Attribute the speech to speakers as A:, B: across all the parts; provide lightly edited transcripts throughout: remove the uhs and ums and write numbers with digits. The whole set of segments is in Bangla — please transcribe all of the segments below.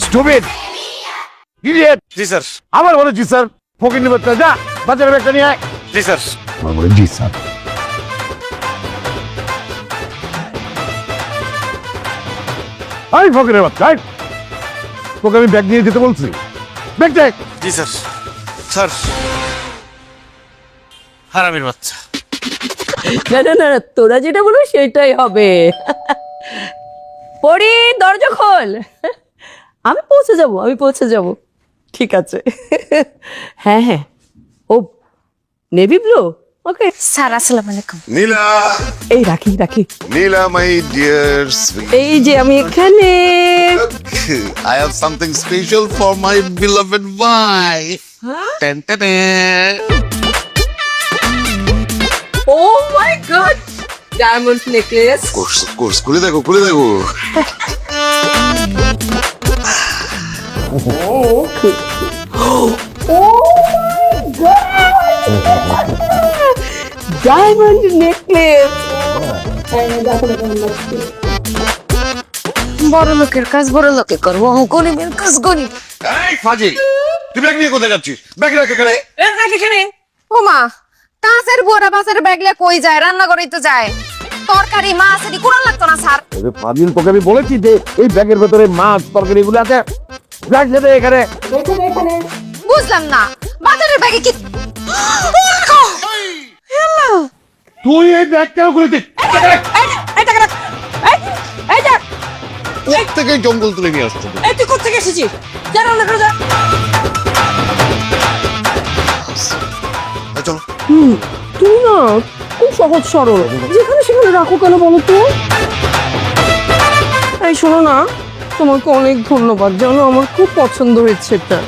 A: Stupid idiot.
B: জি স্যার।
A: আবার বলে জি স্যার। ফকির বাচ্চা যা বাজারে ব্যাগটা নিয়ে আয়।
B: জি স্যার।
A: আমার বলে জি স্যার। আই ফকিরের বাচ্চা আয়। তোকে আমি ব্যাগ নিয়ে যেতে বলছি, ব্যাগ দেখ।
B: জি স্যার। স্যার হারামির বাচ্চা।
C: না না না, তোরা যেটা বলবি সেটাই হবে। পড়ি, দরজা খোল। আমি পৌঁছে যাব। ঠিক আছে। হ্যাঁ হ্যাঁ, ও নেভি ব্লু। ওকে
D: স্যার আসসালামু আলাইকুম।
E: নীলা,
C: এই রাখি।
E: নীলা মাই ডিয়ার,
C: এই যে আমি এখানে।
E: I have something special for my beloved wife. Ten, ten, ten.
C: Oh my god, diamond necklace.
E: Of course, খুলে দেখো, খুলে দেখো।
C: Diamond necklace.
D: বড় লোকের কাজ বড় লোকে করবো, গরিবের কাজ গরিব।
E: এই ফাজিল, তুই ব্যাগ নিয়ে কোথায় যাচ্ছিস? ব্যাগ রাখ এখানে।
D: ও মা, কাঁচের বুয়ারা বাজারে ব্যাগলে কই যায়? রান্না করেই তো যায়। তরকারি মাছ এদি কোরআন লাগতো না স্যার।
A: আরে ফাজিল, তোকে আমি বলেছি যে এই ব্যাগের ভেতরে মাছ তরকারি এগুলো আছে, ব্যাগ দে এখানে।
D: বুঝলাম না, বাজারের ব্যাগে কি?
A: তুই এই ব্যাগটা খুলে দিস।
E: ওর থেকে জঙ্গল তুলে নিয়ে আসছো।
C: তুই কোথেকে এসেছিস? যা রান্না করে যা।
E: চলো।
C: তুমি না খুব সহজ সরল, যেখানে সেখানে রাখো কেন বলো তো? এই শোনো না, তোমাকে অনেক ধন্যবাদ, জানো আমার খুব পছন্দ হয়েছে এটা।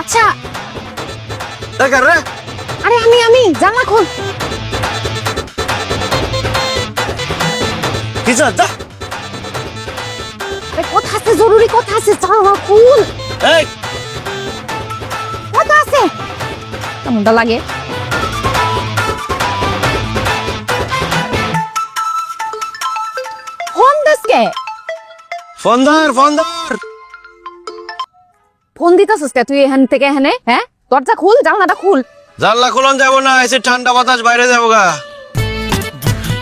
D: আচ্ছা,
B: দেখা রে।
D: আরে আমি জানলা খোল।
B: কি স্যার? যা।
D: আরে কথা আছে, জরুরি কথা আছে, জানলা খোল।
B: এই
D: কথা আছে। কেমনটা লাগে? ফোন দিসকে?
B: ফোন ধর।
D: ফোন দিতেছিস কে তুই এখান থেকে এখানে? হ্যাঁ, দরজা খুল, জানলাটা খুল।
B: জানলা খুলন যাব না, এসে ঠান্ডা বাতাস বাইরে যাবো গা।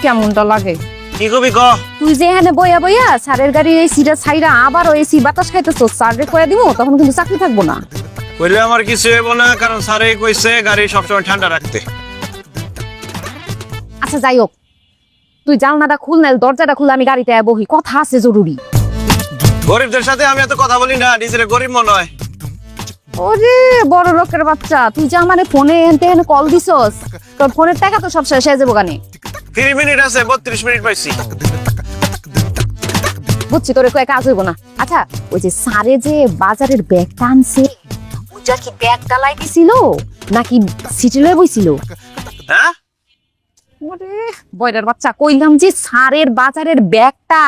D: কেমনটা লাগে?
B: কি কবি ক?
D: তুই যে এখানে বইয়া স্যারের গাড়ির এই সিটা ছাইরা আবার ওই সি বাতাস খাইতেছ, স্যারে কয়ে দিব, তখন কিন্তু চাকরি থাকবো না।
B: কইলে আমার কিছু হইব না, কারণ স্যারে কইছে গাড়ি সবসময় ঠান্ডা রাখতে।
D: আচ্ছা যাই হোক, তুই জানলাটা খুল, না দরজাটা খুল, আমি গাড়িতে বহি, কথা আছে জরুরি।
B: গরিবদের সাথে আমি এত কথা বলি না, নিজের গরিব মনে হয়।
D: ওরে বড় লোকের বাচ্চা, তুই যে আমার ফোনে এখানে কল দিছস, তোর ফোনের টাকা তো সব শেষ হয়ে যাবো গানে।
B: 3 মিনিট আছে, 32 মিনিট পাইছি।
D: বুঝছি, তোর কয়ে কাজ হইব না। আচ্ছা, ওই যে স্যারে যে বাজারের ব্যাগটা আনছে, ওইটা কি ব্যাগ ডালাই দিছিল নাকি সিটি লয়ে বইছিল?
B: হ্যাঁ?
D: ওরে বয়রার বাচ্চা, কইলাম যে স্যারের বাজারের ব্যাগটা,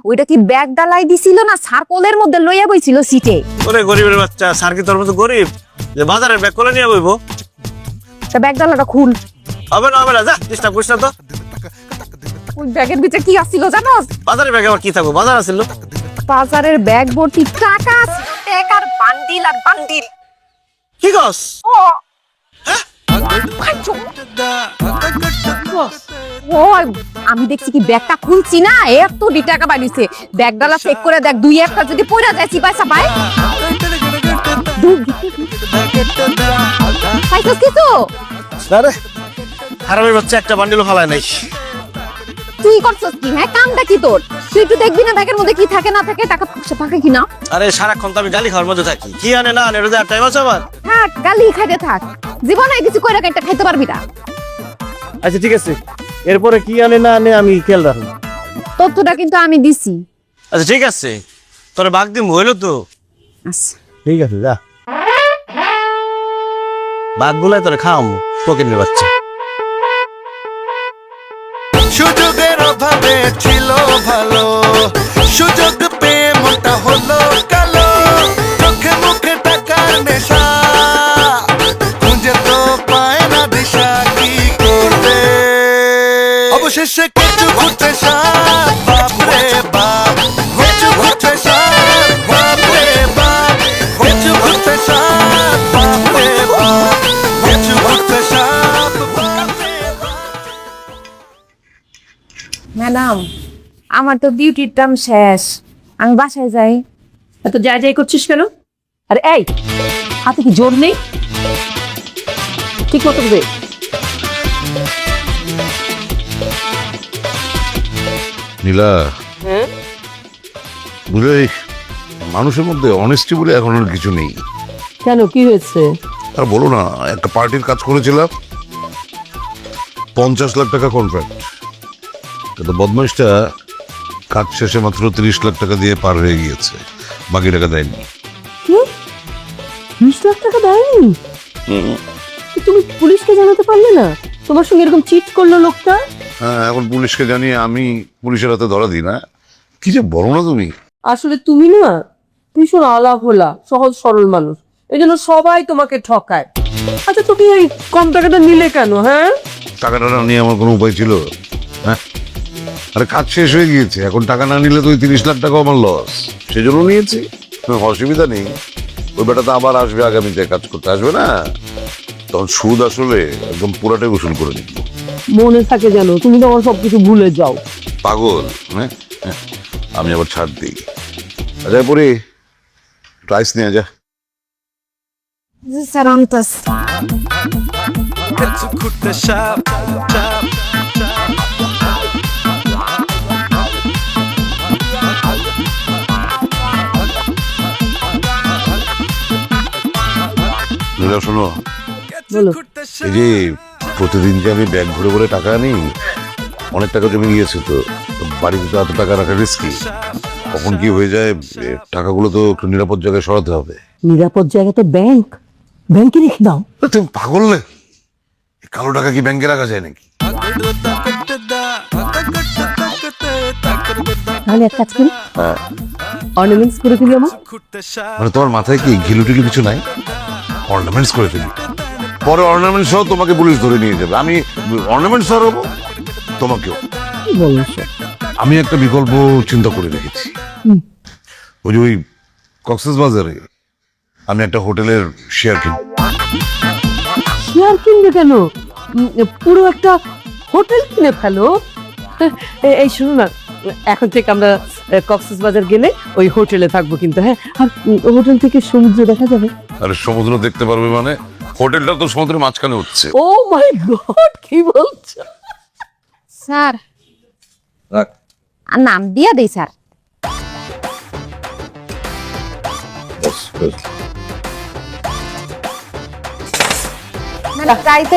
D: ওইটা কি ব্যাগ ডালাই দিছিল না স্যার কোলের মধ্যে লইয়া বইছিল সিটে?
B: ওরে গরিবের বাচ্চা, স্যার কি তোর মতো গরিব যে বাজারের ব্যাগ করে নিয়ে বইবো?
D: তা ব্যাগ ডালাটা খুল।
B: হবে না, যা, ডিস্টার্ব করিস না তো।
D: ওই ব্যাগের ভিতরে কি আসছিল জানোস?
B: বাজারের ব্যাগে আমার কি থাকবো? বাজার আছিল।
D: বাজারের ব্যাগ ভর্তি টাকা, টাকার বান্ডিল আর বান্ডিল।
B: কি কস?
D: ও আমি দেখছি কি ব্যাগটা খুলছি না, এত টাকা বাড়িছে। ব্যাগ ডালা চেক করে দেখ, 2-1টা যদি পড়া যায় চিপাইসা পায়। পাইছস কিছু?
B: আরে হারামির বাচ্চা, একটা বান্ডিলও ফালায় নাই।
D: তুই করছস কি? হ্যাঁ, কামটা কি তোর? তুই একটু দেখবি না ব্যাগের মধ্যে কি থাকে না থাকে, টাকা পয়সা থাকে কিনা?
B: আরে সারাক্ষণ তো আমি গালি খাওয়ার মধ্যে থাকি, কি আনে না আনে রোজা টাইম আছে আমার।
D: থাক, গালি খাইতে থাক, জীবনে কিছু কইরা কাইটা খাইতে পারবি না।
A: আচ্ছা ঠিক আছে, এরপরে কি আনে না আনে আমি খেয়াল রাখবো।
D: তথ্যটা কিন্তু আমি দিছি।
B: আচ্ছা ঠিক আছে, তোর বাগ দিম হইলো তো।
D: আচ্ছা
A: ঠিক আছে, যা।
B: বাঘ গুলাই তোরে খাওয়ামু, ফকিরের বাচ্চা।
F: সুযোগের অভাবে ছিল ভালো, সুযোগ পেয়ে
D: আমার তো ডিউটির টাইম শেষ, আমি বাসায় যাই।
C: এত যাই যাই করছিস কেন? আরে এই, হাতে কি জোর নেই? ঠিক মতো দে।
A: নীলা, বুঝলে এই মানুষের মধ্যে অনেস্টি বলে এখন আর কিছু নেই।
C: কেন, কি হয়েছে?
A: আর বলো না, একটা পার্টির কাজ করেছিলাম, 50 লাখ টাকা কন্ট্রাক্ট, কিন্তু বদমাইশটা কাজ শেষে মাত্র 30 লাখ টাকা দিয়ে পার হয়ে গিয়েছে, বাকি টাকা দেয়নি।
C: কি, 20 লাখ টাকা দেয়নি? তুমি পুলিশকে জানাতে পারলে না তোমার সঙ্গে এরকম চিট করলো লোকটা?
A: হ্যাঁ, এখন পুলিশকে জানিয়ে আমি পুলিশের হাতে ধরা দিই না? কি যে বলো না তুমি।
C: আসলে তুমি না ভীষণ আলাপ হলা, সহজ সরল মানুষ, এই জন্য সবাই তোমাকে ঠকায়। আচ্ছা, তুমি এই কম টাকাটা নিলে কেন? হ্যাঁ,
A: টাকাটা না নিয়ে আমার কোনো উপায় ছিল? হ্যাঁ, আরে কাজ শেষ হয়ে গিয়েছে, এখন টাকা না নিলে তো ওই 30 লাখ টাকা আমার লস, সেজন্য নিয়েছি। অসুবিধা নেই, ওই বেটা তো আবার আসবে, আগামীতে কাজ করতে আসবে না, তখন সুদ আসলে একদম পুরাটাই উসুল করে নিব।
C: মনে থাকে যেন, তুমি তো আমার সবকিছু ভুলে যাও।
A: পাগল, হ্যাঁ, আমি আবার ছাড় দিই। আচ্ছা পরে প্রাইস নিয়ে যা।
D: স্যার অন্তস
A: নীলা শোনো,
C: বলো।
A: এই যে প্রতিদিন যে আমি ব্যাগ ভরে ভরে টাকা আনি, অনেক টাকা জমে গিয়েছে, তো বাড়িতে তো এত টাকা রাখা রিস্কি, কখন কি হয়ে যায়, টাকাগুলো তো একটু নিরাপদ জায়গায় সরাতে হবে।
C: নিরাপদ জায়গা তো ব্যাংক, ব্যাংকে রেখে দাও।
A: তুমি পাগল না? কালো টাকা কি ব্যাংকে রাখা যায় নাকি?
C: তাহলে এক কাজ করি,
A: হ্যাঁ,
C: অর্নামেন্টস করে ফেলি আমার।
A: মানে তোমার মাথায় কি ঘিলু টিলু কিছু নাই? অর্নামেন্টস করে ফেলি, পরে অর্নামেন্টস সহ তোমাকে পুলিশ ধরে নিয়ে যাবে, আমি অর্নামেন্টস সরাবো তোমাকেও।
C: কি বলো সব?
A: আমি একটা বিকল্প চিন্তা করে রেখেছি। ওই যে ওই কক্সবাজারে আমি একটা হোটেলের শেয়ার কিনব।
C: শেয়ার কিনবে কেন? পুরো একটা হোটেল কিনে ফেলো। এই শুনো না, এখন থেকে আমরা কক্সবাজার গেলে ওই হোটেলে থাকবো কিন্তু, হ্যাঁ, আর হোটেল থেকে সমুদ্র দেখা যাবে।
A: আরে সমুদ্র দেখতে পারবে মানে? হোটেলটা তো সমুদ্রের মাঝখানে হচ্ছে।
C: ও মাই গড, কি বলছো?
D: স্যার আর নাম দিয়া দেই স্যার। মানে চাইতে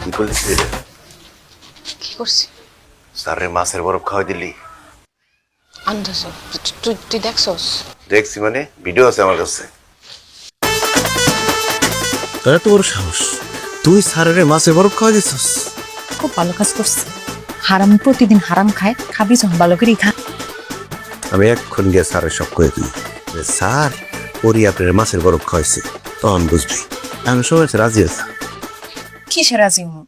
F: কি করলি
G: কি করছি?
F: স্যারের মাছের বরফ খাওয়াই দিলি?
G: আন্দাজ, তুই দেখছস?
F: দেখছি মানে, ভিডিও আছে আমার কাছে। তোর এত বড় সাহস, তুই স্যারের মাছের বরফ খাওয়াই দিছস?
G: খুব ভালো কাজ করছে। হারাম প্রতিদিন হারাম খায়, খাবি যখন ভালো করেই খা।
F: আমি এক্ষণ গিয়ে স্যারের সব করে দিই যে স্যার পরি আপনার মাছের বরফ খাওয়াইছে, তখন বুঝবি। আমি সময় আছে, রাজি আছে।
G: কিসে রাজি হবো?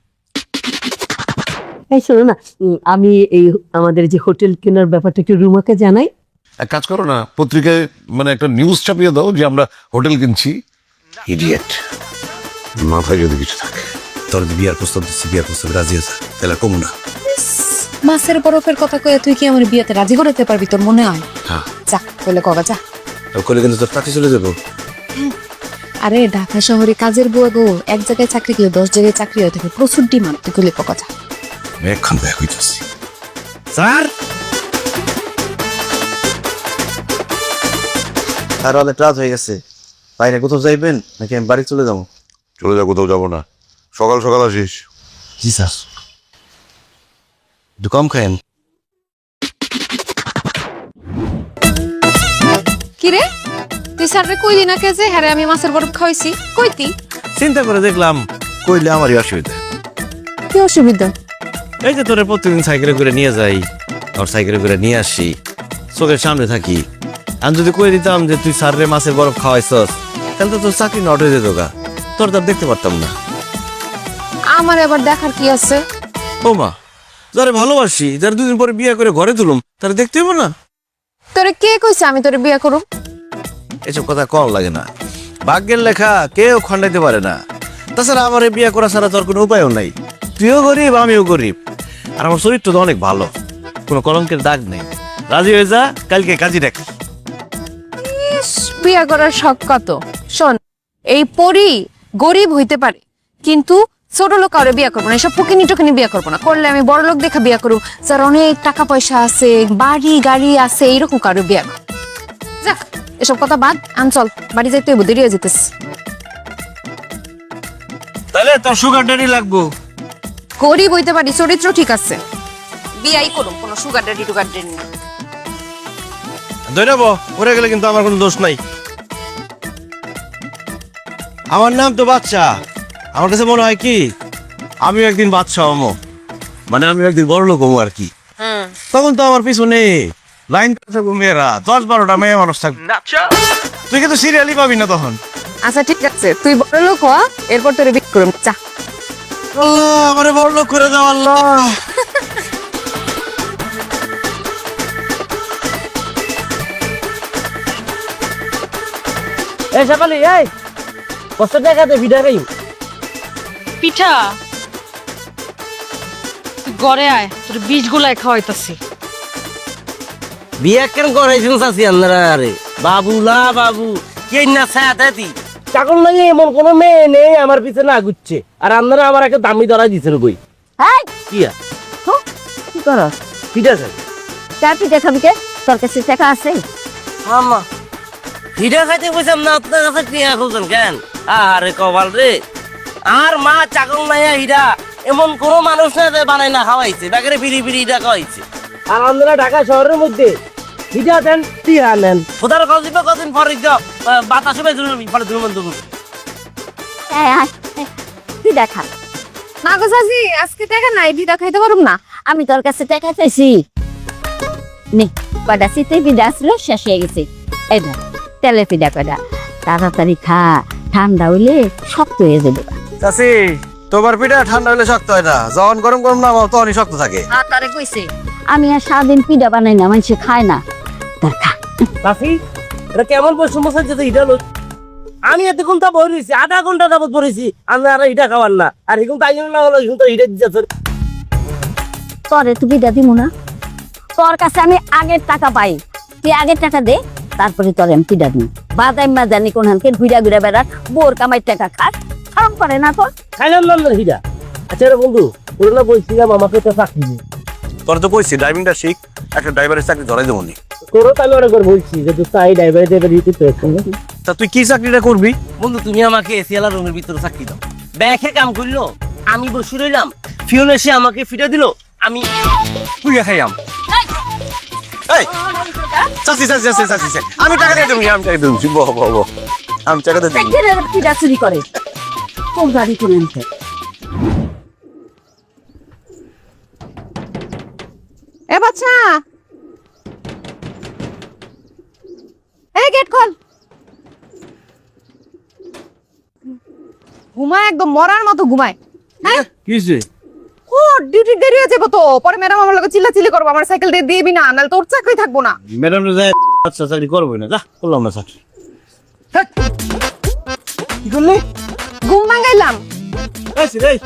C: এই শোনো না, আমি এই আমাদের যে হোটেল কেনার ব্যাপারটা একটু রুমাকে জানাই।
A: এক কাজ করো না, পত্রিকায় মানে একটা নিউজ ছাপিয়ে দাও যে আমরা হোটেল কিনছি।
F: ইডিয়েট, মাথায় যদি কিছু থাকে। তোর যদি বিয়ার প্রস্তাব দিচ্ছি, বিয়ার প্রস্তাবে রাজি আছে, তাহলে কমু না।
G: মাছের বরফের কথা কয়ে তুই কি আমার বিয়েতে রাজি করাতে পারবি? তোর মনে হয়?
F: হ্যাঁ,
G: যা কইলে কগা যা।
F: করলে কিন্তু তোর চাকরি চলে যাবো।
G: আরে ঢাকা শহরে কাজের বুয়া গো, এক জায়গায় চাকরি করে 10 জায়গায় চাকরি হয়ে থাকে, প্রচুর ডিমান্ড। তুই কইলে কগা যা।
F: আমি এক্ষণ ব্যাগ হইতেছি। স্যার, আর অনেক রাত হয়ে গেছে, বাইরে কোথাও যাইবেন নাকি আমি বাড়ি চলে যাবো?
A: চলে যা, কোথাও যাবো না, সকাল সকাল আসিস।
F: জি স্যার। একটু কম খায়েন।
D: কি রে, তুই স্যাররে কইলি না কে যে হ্যাঁ আমি মাছের বরফ খাওয়াইছি? কইতি?
F: চিন্তা করে দেখলাম কইলে আমারই অসুবিধা।
D: কি অসুবিধা?
F: এই যে তোরে প্রতিদিন সাইকেলে করে নিয়ে যাই, আর সাইকেলে করে নিয়ে আসি, চোখের সামনে থাকি। আমি যদি কই দিতাম যে তুই স্যারের মাছের বরফ খাওয়াইছস, তাহলে তো তোর চাকরি নট হয়ে যেত গা, তোর তো আর দেখতে পারতাম না।
D: আমার আবার দেখার কি আছে?
F: ও মা, যারে ভালোবাসি, যার দুদিন পরে বিয়ে করে ঘরে তুলুম, তারা দেখতে হবে না?
D: তোরে কে কইছে আমি তোরে বিয়ে করব?
F: এসব কথা কম লাগে না। ভাগ্যের লেখা কেউ খণ্ডাইতে পারে না। তাছাড়া আমার এই বিয়ে করা ছাড়া তোর কোনো উপায়ও নাই। তুইও গরিব, আমিও গরিব, আর আমার চরিত্র তো অনেক ভালো, কোনো কলঙ্কের দাগ নেই। রাজি হয়ে যা, কালকে কাজী দেখ।
D: বিয়া করার শখ কত। শোন, এই পরি গরিব হইতে পারে, কিন্তু ছোট লোক কাউরে বিয়া করবো না, এসব ফকিনি টুকিনি বিয়া করবো না। করলে আমি বড় লোক দেখা বিয়া করবো, যার অনেক টাকা পয়সা আছে, বাড়ি গাড়ি আছে, এইরকম কারো বিয়া করবো। যাক, এসব কথা বাদ, চল বাড়ি যাইতে হইব, দেরি হয়ে যেতেছে।
F: তাহলে তোর সুগার ড্যাডি লাগবো।
D: গরিব হইতে পারি, চরিত্র ঠিক আছে, বিয়াই করুম, কোনো সুগার ড্যাডি টুগার ড্যাডি না।
F: ধরে পড়ে গেলে কিন্তু আমার কোনো দোষ নাই। আমার নাম তো বাদশা। আমার কাছে মনে হয় কি আমি একদিন বাদশা হমো, মানে আমি একদিন বড় লোক হমো আর কি। তখন তো আমার পিছনে লাইন থাকবো মেয়েরা, 10-12টা মেয়ে মানুষ থাকবে। তুই কিন্তু সিরিয়ালই পাবি না তখন।
D: আচ্ছা ঠিক আছে, তুই বড় লোক হ, এরপর তোরে বিয়ে করুম। চা,
F: আল্লাহ আমারে বড় লোক করে দাও আল্লাহ।
H: এই সকালে এই কত টাকা দে ভিড়া গাই
C: পিঠা তুই ঘরে আয়, তোর বীজ গুলাই খাওয়াইতাছি।
H: বিয়া কেন করাইছেন চাচি আপনারা? আরে বাবুলা বাবু কে না ছায়াতি চাকর লাগে এমন কোন মেয়ে নেই আমার পিছনে আগুচ্ছে, আর আপনারা আমার একটা দামি ধরা দিচ্ছেন কই? কি
I: কি করো?
H: ঠিক আছে
I: চার পিঠা খাবি কে? তোর কাছে টাকা আছে?
H: আম্মা ভিড়া খাইতে বসে না, আপনার কাছে টিয়া খুঁজছেন কেন? আরে কপাল রে, আর মা চাকর নাই হিরা এমন কোন মানুষ না বানাই না খাওয়াইছে, ব্যাগের বিড়ি বিড়ি এটা খাওয়াইছে। আর আপনারা ঢাকা শহরের মধ্যে ভিড়া দেন টিয়া নেন, খোদার কাজ দিবে কদিন পরে বাতাসে পরে দুই বন্ধু
I: কি দেখা?
D: না গো চাচি, আজকে টাকা নাই, বিটা খাইতে পারুম না।
I: আমি তোর কাছে টাকা চাইছি, নে কটা শীতের পিঠা আসলো, শেষ হয়ে গেছে। এই ধর তেলের পিঠা কটা, তাড়াতাড়ি খা, ঠান্ডা হইলে শক্ত হয়ে যাবে।
F: চাচি তোমার পিঠা ঠান্ডা হলে শক্ত হয় না, যখন গরম গরম না তখনই শক্ত থাকে।
I: আর তারে কইছে আমি আর সারাদিন পিঠা বানাই না, মানুষে খায় না। তোর খা।
H: বাসি এটা কেমন বসে মশাই যেতে হিটা লোক, আমি এতক্ষণ তা বলেছি, আধা ঘন্টা যাবত বলেছি আমি আর হিটা খাওয়ার না, আর এখন তাই জন্য না হলো এখন তো হিটা দিচ্ছে।
I: তোরে তুই পিঠা দিব না? তোর কাছে আমি আগের টাকা পাই, তুই আগের টাকা দে, তারপরে তোর আমি পিঠা দিই। বাদাম মা জানি কোন হানকে ঘুরা ঘুরা বেড়াস, বোর কামাই টাকা খাস, খারাপ করে না তোর?
H: খাইলাম না হিটা। আচ্ছা রে বন্ধু, ওরা না বলছিলাম আমাকে তো চাকরি নেই,
F: তোর তো কইছি ড্রাইভিংটা শিখ, একটা ড্রাইভারের চাকরি ধরাই দেবো নি।
H: তোরও তো আমি অনেক বলছি যে তুই তাই ড্রাইভার ড্রাইভার দিতে পেরেছি।
F: তা তুই কি চাকরিটা করবি?
H: বন্ধু তুমি আমাকে এসিয়ালা রুমের ভিতরে চাকরি দাও, ব্যাখে কাম করলো, আমি বসে রইলাম, ফিওন এসে আমাকে ফিরে দিল, আমি
F: তুই খাইয়াম। এই চাচি চাচি চাচি চাচি চাচি, আমি টাকা দিয়ে দেবো, আমি টাকা দিয়ে দেবো, বহ বহ বহ, আমি টাকা দিয়ে দেবো।
I: দেখেন পিঠা চুরি করে, কোন গাড়ি করে আনতে?
D: এ বাচ্চা, এই গেট খোল। ঘুমায় একদম মরার মতো ঘুমায়। হ্যাঁ
F: কিছে?
D: ও ডিউটি দেরি হয়ে যাবো তো, পরে ম্যাডাম আমার লগে চিল্লাচিল্লি করবো, আমার সাইকেল দিয়ে দিবি না, নাহলে তোর চাকরি থাকবো না।
F: ম্যাডাম যায় আচ্ছা চাকরি করবো না, যা করলাম না চাকরি। কি করলি?
D: ঘুম ভাঙাইলাম।
F: এই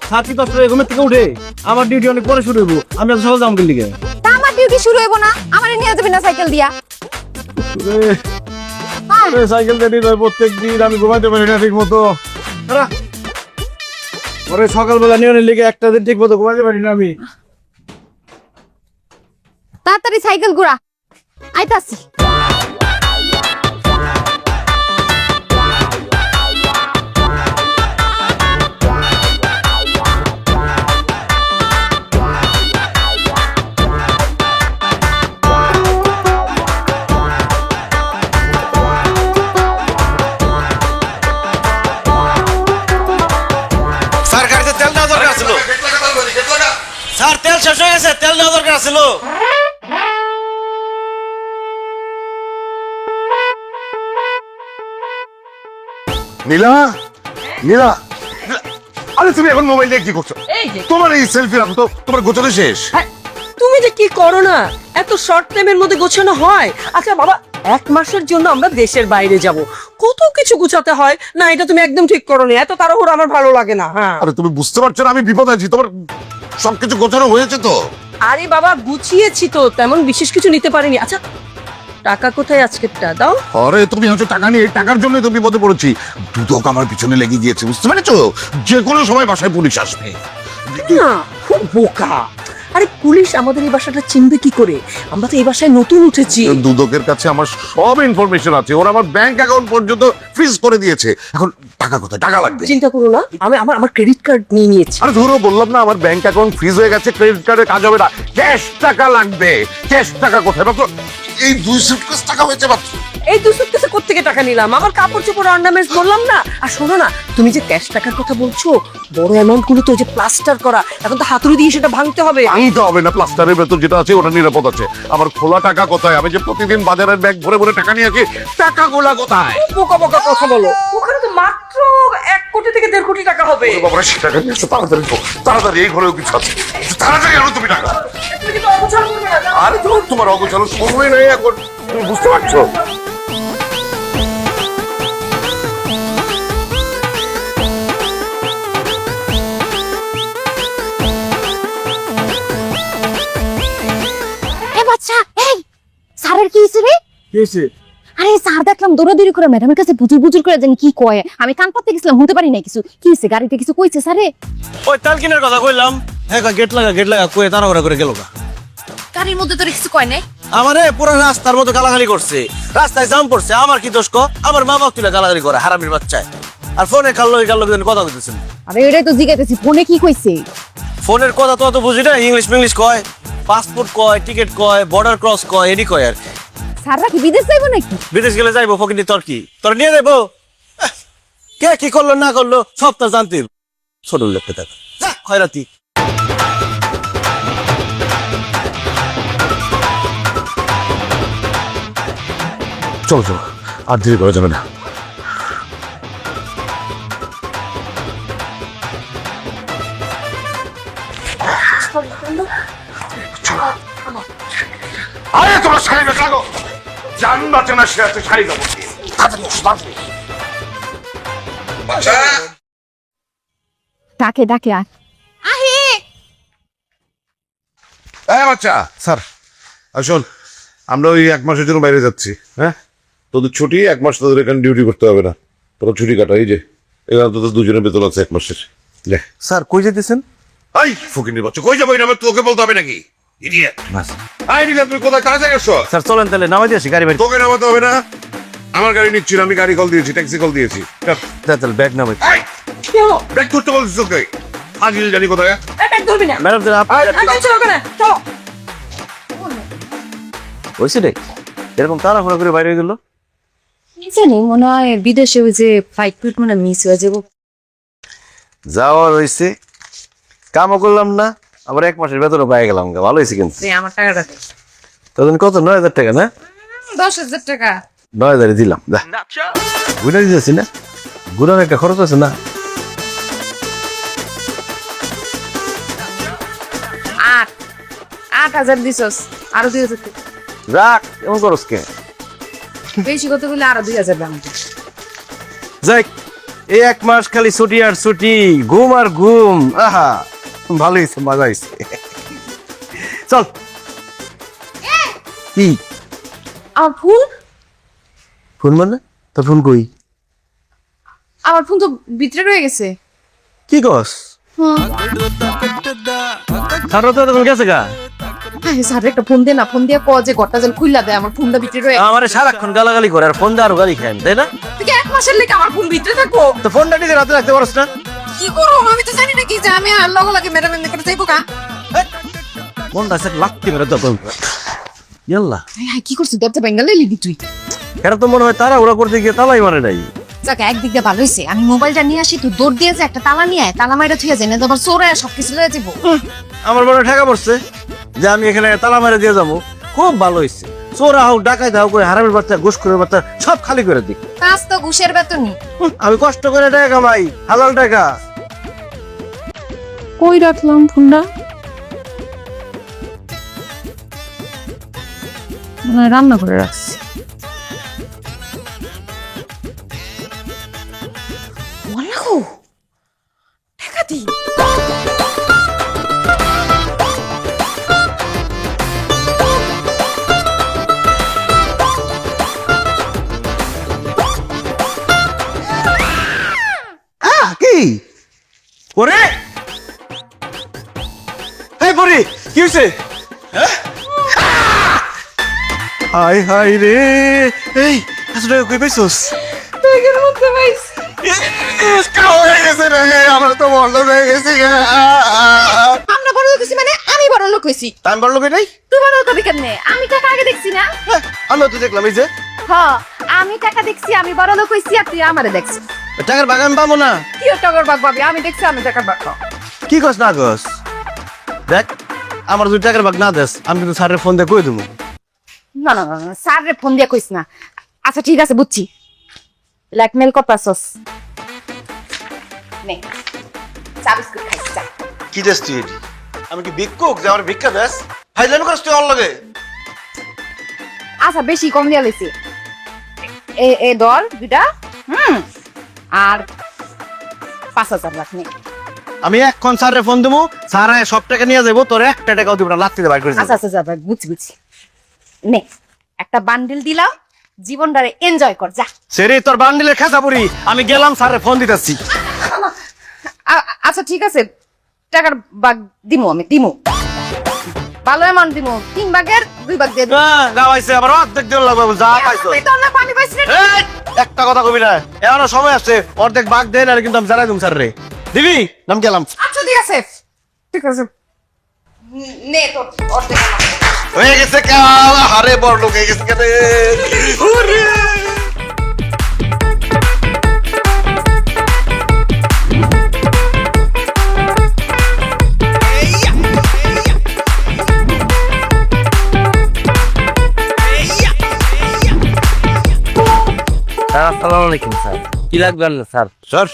F: সাথী 10টার ঘুমের থেকে উঠে আমার ডিউটি অনেক পরে শুরু হইব, আমি এত সকাল যাম গেলি কে?
D: তা আমার ডিউটি শুরু হইব না? আমার নিয়ে যাবি না সাইকেল দিয়া?
F: সাইকেল দিয়ে প্রত্যেক দিন আমি ঘুমাইতে পারি না ঠিক মতো। পরে সকালবেলা নিয়ে লিখে একটা দিন ঠিক মতো ঘুমাইতে পারি না আমি।
D: তাড়াতাড়ি সাইকেল ঘুরা, আইতাছি।
F: স্যার গাড়িতে তেল দেওয়া দরকার ছিল। স্যার তেল শেষ হয়ে গেছে, তেল দেওয়া দরকার ছিল।
A: নীলা, নীলা, আরে তুমি এখন মোবাইল দিয়ে কি করছো? তোমার এই সেলফি রাখো তো, তোমার গোছানো শেষ।
C: তুমি যে কি করো না, এত শর্ট টাইমের মধ্যে গোছানো হয়? আচ্ছা বাবা, এক মাসের জন্য আমরা দেশের বাইরে যাব, কত কিছু গুছাতে হয় না। এটা তুমি একদম ঠিক করোনি, এত তাড়াহুড়ো আমার ভালো লাগে না। হ্যাঁ
A: আরে তুমি বুঝতে পারছো না আমি বিপদে আছি, তোমার সবকিছু গোছানো হয়েছে তো?
C: আরে বাবা গুছিয়েছি তো, তেমন বিশেষ কিছু নিতে পারিনি। আচ্ছা টাকা কোথায় আজকেরটা দাও?
A: আরে তুমি হচ্ছে টাকা নিয়ে, এই টাকার জন্যই তো বিপদে পড়েছি। দুদক আমার পিছনে লেগে গিয়েছে, বুঝতে পেরেছো? যে কোনো সময় বাসায় পুলিশ আসবে।
C: না খুব বোকা। আরে পুলিশ আমাদের এই বাসাটা চিনবে কি করে? আমরা তো এই বাসায় নতুন উঠেছি।
A: দুদকের কাছে আমার সব ইনফরমেশন আছে, ওরা আমার ব্যাংক অ্যাকাউন্ট পর্যন্ত ফ্রিজ করে দিয়েছে। এখন টাকা কোথায়? টাকা লাগবে।
C: চিন্তা করো না, আমি আমার ক্রেডিট কার্ড নিয়ে নিয়েছি।
A: আরে ধরো বললাম না আমার ব্যাংক অ্যাকাউন্ট ফ্রিজ হয়ে গেছে, ক্রেডিট কার্ডে কাজ হবে না, ক্যাশ টাকা লাগবে। ক্যাশ টাকা কোথায় পাবো? এই 2 সুটকেস টাকা হয়েছে মাত্র।
C: এই 2 সুটকেসে কোত্থেকে টাকা নিলাম? আমার কাপড় চোপড় অর্নামেন্টস বললাম না। আর শোনো না, তুমি যে ক্যাশ টাকার কথা বলছো, বড় অ্যামাউন্ট গুলো তো ওই যে প্লাস্টার করা, এখন তো হাতুড়ি দিয়ে সেটা ভাঙতে হবে।
A: ভাঙতে হবে না, প্লাস্টারের ভেতর যেটা আছে ওটা নিরাপদ আছে। আমার খোলা টাকা কোথায়? আমি যে প্রতিদিন বাজারের ব্যাগ ভরে ভরে টাকা নিয়ে আসি, টাকাগুলা কোথায়?
C: বোকা বোকা কথা বলো, ওখানে তো মাত্র 1 কোটি থেকে 1.5 কোটি টাকা হবে।
A: ওরে বাবারে, সে টাকা নিয়ে এসো, তাড়াতাড়ি তো, তাড়াতাড়ি, এই ঘরেও কিছু আছে, তাড়াতাড়ি আনো তুমি টাকা।
C: তুমি কিন্তু অগোছালো করবে না, যাও।
A: আরে তোমার অগোছালো সময় নেই এখন, তুমি বুঝতে পারছো?
G: এ বাচ্চা, এই স্যারের কি হয়েছে রে? আরে স্যার দেখলাম দৌড়াদৌড়ি করে ম্যাডামের কাছে বুজুর বুজুর করে জানি কি কয়। আমি কান পাততে গেছিলাম, শুনতে পারি না কিছু। কি হয়েছে? গাড়িতে কিছু কইছে স্যারে?
F: ওই তালকিনের কথা কইলাম, হ্যাঁ গেট লাগা কয়ে তাড়াহুড়া করে গেল গা।
G: গাড়ির মধ্যে তোর কিছু কয় নাই?
F: আমারে পুরো রাস্তার মতো গালাগালি করছে, রাস্তায় জাম পড়ছে। আমার কি দোষ? আমার মা বাপ তুলে গালাগালি করে হারামির বাচ্চায়। আর ফোনে কাল্লো কথা বলতেছেন।
G: আরে এটাই তো জিজ্ঞাসা, ফোনে কি কইছে?
F: ফোনের কথা তো অত বুঝি না, ইংলিশ কয়, পাসপোর্ট কয়, টিকিট কয়, বর্ডার ক্রস কয়, এডি কয় আর কি।
G: স্যাররা কি বিদেশ যাইবো নাকি?
F: বিদেশ গেলে যাইবো, ফকিনি তোর কি? তোর নিয়ে যাবো? কে কি করলো না করলো সব তার জানতে। ছোট লোককে থাকা খয়রাতি।
A: চলো চলো, আর দেরি করা যাবে না। আরে তোমার শাড়ি লাগো, জান বাঁচে না, সে আছে শাড়ি দেবো।
G: ডাকে ডাকে আর
A: হ্যাঁ বাচ্চা, স্যার আসুন, আমরা ওই 1 মাসের জন্য বাইরে যাচ্ছি। হ্যাঁ, তোদের ছুটি 1 মাস, তোদের এখানে ডিউটি করতে হবে না, তোরা ছুটি কাটা। এই যে এখানে তোদের 2জনের বেতন আছে 1 মাসের।
F: স্যার কই যেতেছেন?
A: এই ফকিনির বাচ্চা, কই যাবো? এটা তোকে বলতে হবে নাকি? ইডিয়েট। আই দিলা, তুমি কোথায় কাজে গেছো?
F: স্যার চলেন তাহলে, নামাই দিয়েছি গাড়ি বাড়ি।
A: তোকে নামাতে হবে না, আমার গাড়ি নিচ্ছি না, আমি গাড়ি কল দিয়েছি, ট্যাক্সি কল দিয়েছি।
F: তাহলে ব্যাগ নামাই।
A: কি হলো? ব্যাগ ধরতে বলছিস তোকে? ফাজিল জানি কোথায়।
C: ব্যাগ ধরবি না।
F: ম্যাডাম
C: চলো ওখানে, চলো।
F: হয়েছে রে, এরকম তাড়াহুড়া করে বাইরে গেল।
G: জানি মনে হয় বিদেশে ওই যে ফ্লাইট ফুট মানে মিস হয়ে যাবো।
F: যাওয়ার হয়েছে, কামও করলাম না, আবার 1 মাসের বেতনও পাই গেলাম। ভালো হয়েছে কিন্তু।
G: আমার টাকাটা
F: তখন কত? 9,000 টাকা না?
G: 10,000 টাকা
F: 9,000 দিলাম। ঘুরে দিতেছি না, ঘুরার একটা খরচ আছে না?
G: 8,000 দিছস, আরো 2,000
F: রাখ, এমন করস কে?
G: বেশি কত বলে আরো 2,000 দাম।
F: যাই, এই 1 মাস খালি ছুটি আর ছুটি, ঘুম আর ঘুম। আহা, ভালো হয়েছে, মজা হয়েছে। চল। কি
G: আমার ফোন?
F: ফোন মানে? তোর ফোন কই?
G: আমার ফোন তো ভিতরে রয়ে গেছে।
F: কি কস? সারা তো তখন গেছে গা।
G: স্যার একটা ফোন দে না, ফোন দিয়ে ক যে ঘরটা যেন খুললা দেয়, আমার ফোনটা ভিতরে রয়ে।
F: আমারে সারাক্ষণ গালাগালি করে আর ফোন দিয়ে আরো গালি খায়, তাই না?
G: তুই কি 1 মাসের লেগে আমার ফোন ভিতরে থাকবো?
F: তো ফোনটা নিজে রাতে রাখতে পারছ না?
G: কি করব আমি তো জানি না কি যে আমি আর লগো লাগে ম্যাডাম এমনি করে যাইবো কা।
F: ফোনটা সে লাগতে মেরে দাও। ইয়াল্লা,
G: হাই কি করছিস? দরজা বেঙ্গালে লিদি তুই।
F: এটা তো মনে হয় তারা ওরা করতে গিয়ে তালাই মারে নাই।
G: যাক একদিক দিয়ে ভালো হয়েছে, আমি মোবাইলটা নিয়ে আসি, তুই দৌড় দিয়ে যে একটা তালা নিয়ে আয়, তালা মাইরা থুয়ে যায় না তো আবার চোরে সবকিছু লয়ে যাবো।
F: আমার মনে ঠেকা পড়ছে যে আমি এখানে তালা মারে দিয়ে যাবো। খুব ভালো হয়েছে, চোরা হোক ডাকাই দাও করে হারামের বাচ্চা ঘুষখোরের বাচ্চা সব খালি করে দিক।
G: কাজ তো ঘুষের বেতনই।
F: আমি কষ্ট করে টাকা কামাই, হালাল টাকা।
G: কই রাখলাম ফোনটা? রান্না করে রাখছি।
F: ওরে এই পরি কি হইছে হাই হাই রে এই আসলে কই পাইছস
D: ব্যাগের মধ্যে পাইছি।
F: আমরা তো বড় হয়ে গেছি
G: আমরা বড় লোক হইছি মানে আমি বড় লোক হইছি।
F: আমি বড় লোক নাই
G: তুই বড় লোক হবি কেমনে? আমি টাকা আগে দেখছি না।
F: আমি তো দেখলাম এই যে
G: হ, আমি টাকা দেখছি, আমি বড় লোক হইছি আর তুই আমারে দেখছিস।
F: টাকার বাগান আমি পাবো না
G: কি টাকার বাগ পাবি? আমি দেখছি আমি টাকার বাগ পাবো।
F: কি কস না কস দেখ আমার 2 টাকার বাগ না দেস আমি কিন্তু স্যারের ফোন দিয়ে কই দেবো
G: না না না না, স্যারের ফোন দিয়া কইস না। আচ্ছা ঠিক আছে, বুঝছি। ব্ল্যাকমেল করতাছস। নে, চা বিস্কুট খাইস চা।
F: কি দেস তুই এটি আমি কি ভিক্ষুক যে আমার ভিক্ষা দেস ফাইজলামি করস তুই অল লাগে
G: আচ্ছা বেশি কম দিয়া লইছি। এ দর দুটা, আর 5,000 রাখ নে।
F: আমি এখন স্যারের ফোন দেবো স্যার সব টাকা নিয়ে যাবো তোর 1 টাকাও দিব না লাত্তি দিয়ে বাইর করে
G: আচ্ছা আচ্ছা যাবে, বুঝছি। নে, একটা বান্ডিল দিলাম, জীবনটারে এনজয় কর যা।
F: সেরে তোর বান্ডিলের খেসা পড়ি আমি গেলাম স্যারের ফোন দিতেছি
G: আচ্ছা ঠিক আছে, টাকার বাগ দিমু, আমি দিমু, ভালো অ্যামাউন্ট দিমু। 3 ভাগের 2 ভাগ দিয়ে দিমু।
F: গাওয়াইছে আবার অর্ধেক দিন লাগবে যা পাইছো
G: তুই তো না পানি পাইছিস রে।
F: এই, একটা কথা কবি না এখনো সময় আছে অর্ধেক ভাগ দেন আর কিন্তু আমি জানাই দিম স্যার রে দিবি নাম গেলাম
G: আচ্ছা ঠিক আছে, ঠিক আছে, নে তোর অর্ধেক আমার।
F: হয়ে গেছে কা আরে বড় লোক হয়ে গেছে কেন ওরে
H: আসসালামু আলাইকুম স্যার কি লাগবে না স্যার
F: স্যার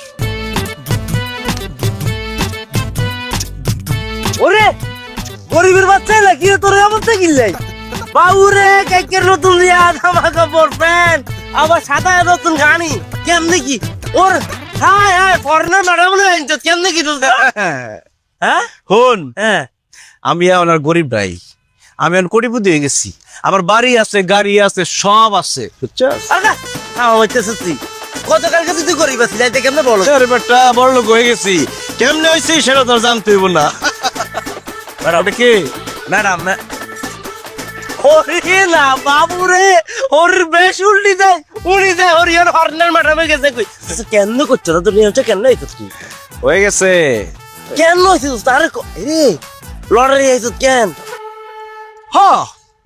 H: ওরে গরিবের বাচ্চা না কি তোর অবস্থা কিনলাই বাউরে কেকের নতুন দিয়া জামা কাপড় প্যান্ট আবার সাদা নতুন গাড়ি কেমনে কি ওর হাই হাই ফরেনার ম্যাডাম না কেমনে কি তোর হ্যাঁ
F: হন
H: হ্যাঁ
F: আমি এখন আর গরিব নাই আমি এখন কোটিপতি হয়ে গেছি আমার বাড়ি আছে গাড়ি আছে সব আছে বুঝছস
H: আরে আমার হইতেছে তুই গতকালকে তুই গরিব আছিস আজকে কেমনে বলো
F: আরে বেটা বড় লোক হয়ে গেছি কেমনে হইছি সেটা তোর জানতে হইব না আর ওটা কি
H: ম্যাডাম ওরে না বাবুরে ওর বেশ উল্টি দেয় উড়ি দেয় ওর ইয়ার হর্নার ম্যাডামে গেছে কই কেন করছো না তুমি হচ্ছে কেন হইতো তুই
F: হয়ে গেছে
H: কেন হইছিস তারে রে লটারি আইছিস কেন
F: হ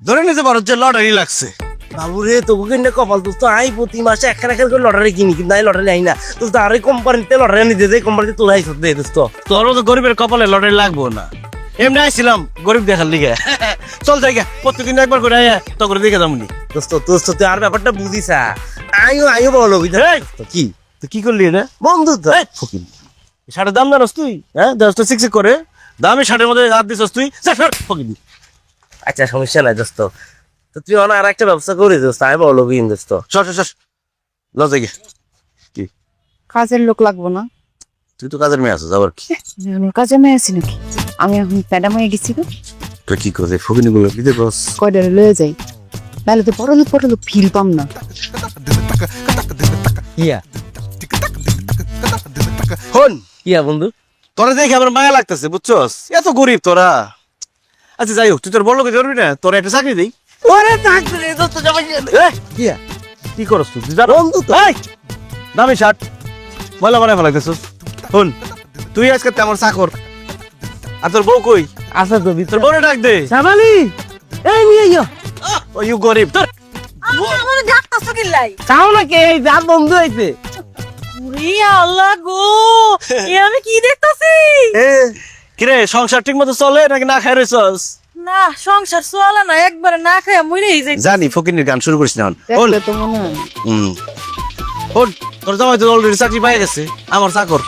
F: ধরে নিতে পারো যে লটারি লাগছে
H: বাবুরে তবু কিন্তু কপাল তো আই প্রতি মাসে একখান একখান করে লটারি কিনি কিন্তু আই লটারি আই না তো তারে কোম্পানিতে লটারি নিতে দেয় কোম্পানিতে তোলা আইছিস দে দোস্ত
F: তোরও তো গরিবের কপালে লটারি লাগবো না এমনি আইছিলাম গরিব দেখার লিগে চল জায়গা প্রত্যেকদিন একবার করে আয়া তো করে দেখে যাবনি
H: দোস্ত দোস্ত তুই আর ব্যাপারটা বুঝিস আইও বলো
F: তো কি তো কি করলি এটা
H: বন্ধু তো
F: ফকির শার্টের দাম জানোস তুই হ্যাঁ দশটা সিক্স করে দামি শার্টের মধ্যে হাত দিছস তুই ফকির
H: আচ্ছা সমস্যা নাই দোস্ত তো তুই অনেক আর একটা ব্যবস্থা করে দোস্ত আমি বলো বিন দোস্ত
F: সর লজে গে কি
G: কাজের লোক লাগবো না?
F: তুই তো কাজের মেয়ে আছিস আবার কি
G: কাজে মেয়ে আছি নাকি? আমি এখন ম্যাডাম হয়ে গেছি গো।
F: তুই কি করছে ফকিনি গুলো কি দেখস
G: কয়টারে লয়ে যাই, তাহলে তো বড় লোক ফিল পাম না।
H: ইয়া
F: হন
H: ইয়া বন্ধু
F: তোরা দেখে আমার মায়া লাগতেছে বুঝছস এত গরিব তোরা আচ্ছা যাই হোক তুই তোর বড় লোকে ধরবি না তোরা একটা চাকরি দিই
H: ওরে থাকতে রে দোস্ত জামাই
F: কিয়া কি করস তুই তুই জানো
H: বন্ধু তো
F: এই দামি শার্ট ময়লা বানায় ফেলাইতেছস হন তুই আজকে তেমন চাকর আর তোর বউ কই
H: আচ্ছা তো
F: তোর
H: ভিতর
F: বউরে ডাক দে
H: জামালি এই নিয়ে ইয়া
F: ও ইউ গরিব তোর
G: আমার ডাক্তার কিল্লাই
H: চাও না কে এই যা বন্ধু হইছে
G: ওরে আল্লাহ গো, এ আমি কি দেখতাছি?
F: কিরে সংসার ঠিক মতো চলে নাকি না খাই রইছস
G: না সংসার চলে না, একবারে না খায় মরেই যাই।
F: জানি ফকিনের গান শুরু করিস না হন
G: দেখলে তো মনে হয়
F: হন তোর জামাই তো অলরেডি চাকরি পাই গেছে আমার চাকর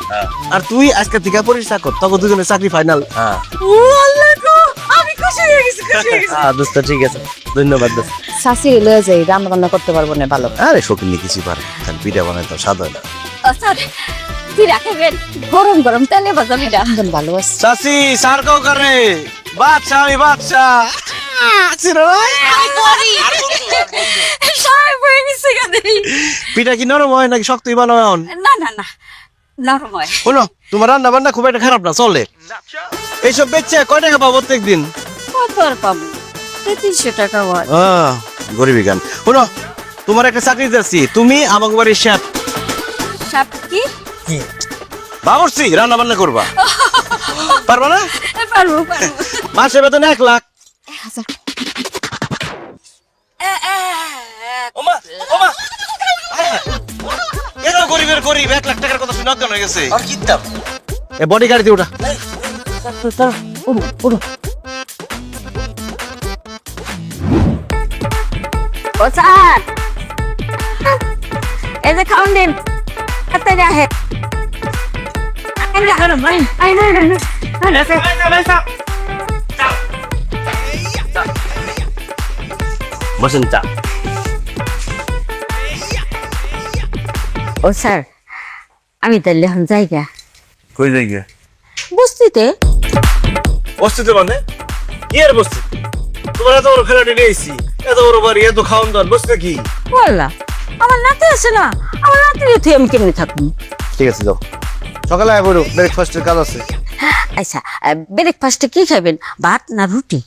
F: আর তুই আজকে থেকে পড়িস চাকর তখন দুজনের চাকরি ফাইনাল
H: হ্যাঁ
G: ও আল্লাহ গো, আমি খুশি হয়ে গেছি, খুশি হয়ে গেছি।
H: দোস্ত ঠিক আছে ধন্যবাদ দোস্ত
G: শাশি লয়ে যাই, রান্না বান্না করতে পারবো না ভালো।
F: আরে ফকিনি কিছু পারে খালি পিঠা বানাই তো স্বাদ হয় না
I: স্যার কি রাখবেন? গরম গরম তেলে ভাজা পিঠা
G: একদম ভালো আছে।
F: চাচি সার কাউ করে বাদশা আমি বাদশা
I: সবাই বয়ে গেছে গানে।
F: পিঠা কি নরম হয় নাকি শক্তই বানাও এখন
I: না না না নরম হয়।
F: শোনো তোমার রান্না বান্না খুব একটা খারাপ না, চলে। এইসব বেচছে কয় টাকা পাবো প্রত্যেকদিন?
I: কত আর পাবো? 300 টাকা হয়।
F: গরিবী গান। শোনো তোমার একটা চাকরি দিচ্ছি, তুমি আমাকে বাড়ির শেফ।
I: সাপ কি?
F: বাবুর্চি রান্না বান্না করবা, পারবা না?
I: পারবো।
F: মাসে বেতন 1 লাখ। ওমা ওমা, এত গরিবের গরিব 1 লাখ টাকার কথা শুনে অজ্ঞান হয়ে গেছে। আর কিতাব এ বডি গাড়ি দিয়ে ওঠা।
I: ও স্যার, এই যে খাউন দিন, তাড়াতাড়ি আহে।
H: বসেন চা।
I: ও স্যার, আমি তাহলে এখন জায়গা
F: কই জায়গা?
I: বস্তিতে।
F: বস্তিতে মানে কি আর বস্তি? তোমার এত বড় ফ্ল্যাটে নিয়েছি, এত বড় বাড়ি, এত খাওয়ান দাওয়ান, বসতে কি?
I: বললা আমার নাতি আছে না, আমার নাতির তুই আমি কেমনি থাকবো?
F: ঠিক আছে যাও, সকালে আয় বলো, ব্রেকফাস্টের কাজ আছে।
I: আচ্ছা, ব্রেকফাস্টে কি খাবেন, ভাত না রুটি?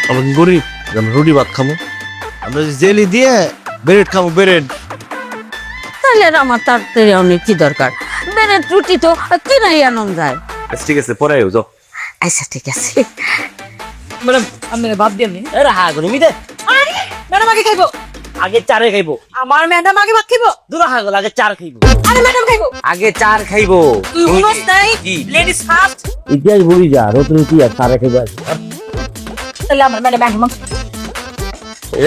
F: আমরা কি গরিব, আমরা রুটি ভাত খাবো? আমরা জেলি দিয়ে ব্রেড খাবো, ব্রেড।
I: তাহলে আর আমার তাড়াতাড়ি অনেক কি দরকার, ব্রেড রুটি তো কিনাই আনন্দ যায়।
F: ঠিক আছে পরে আয়ো, যাও।
I: আচ্ছা ঠিক আছে।
C: ম্যাডাম আমি ভাত দিয়ে নি।
H: এ রাহা গনি মিদে,
C: আরে ম্যাডাম আগে খাইবো।
H: আগে চারে খাইবো।
C: আমার ম্যাডাম আগে ভাত খাইবো।
H: দুরা হা গেল, আগে চার খাইবো।
C: আরে ম্যাডাম খাইবো।
H: আগে চার খাইবো।
C: তুই হুনস নাই,
H: কি?
C: Ladies first.
H: ইতিহাস ভুলি যা, রতন ইতিহাস চারে খাইবো।
C: তাহলে আমার ম্যাডাম একদম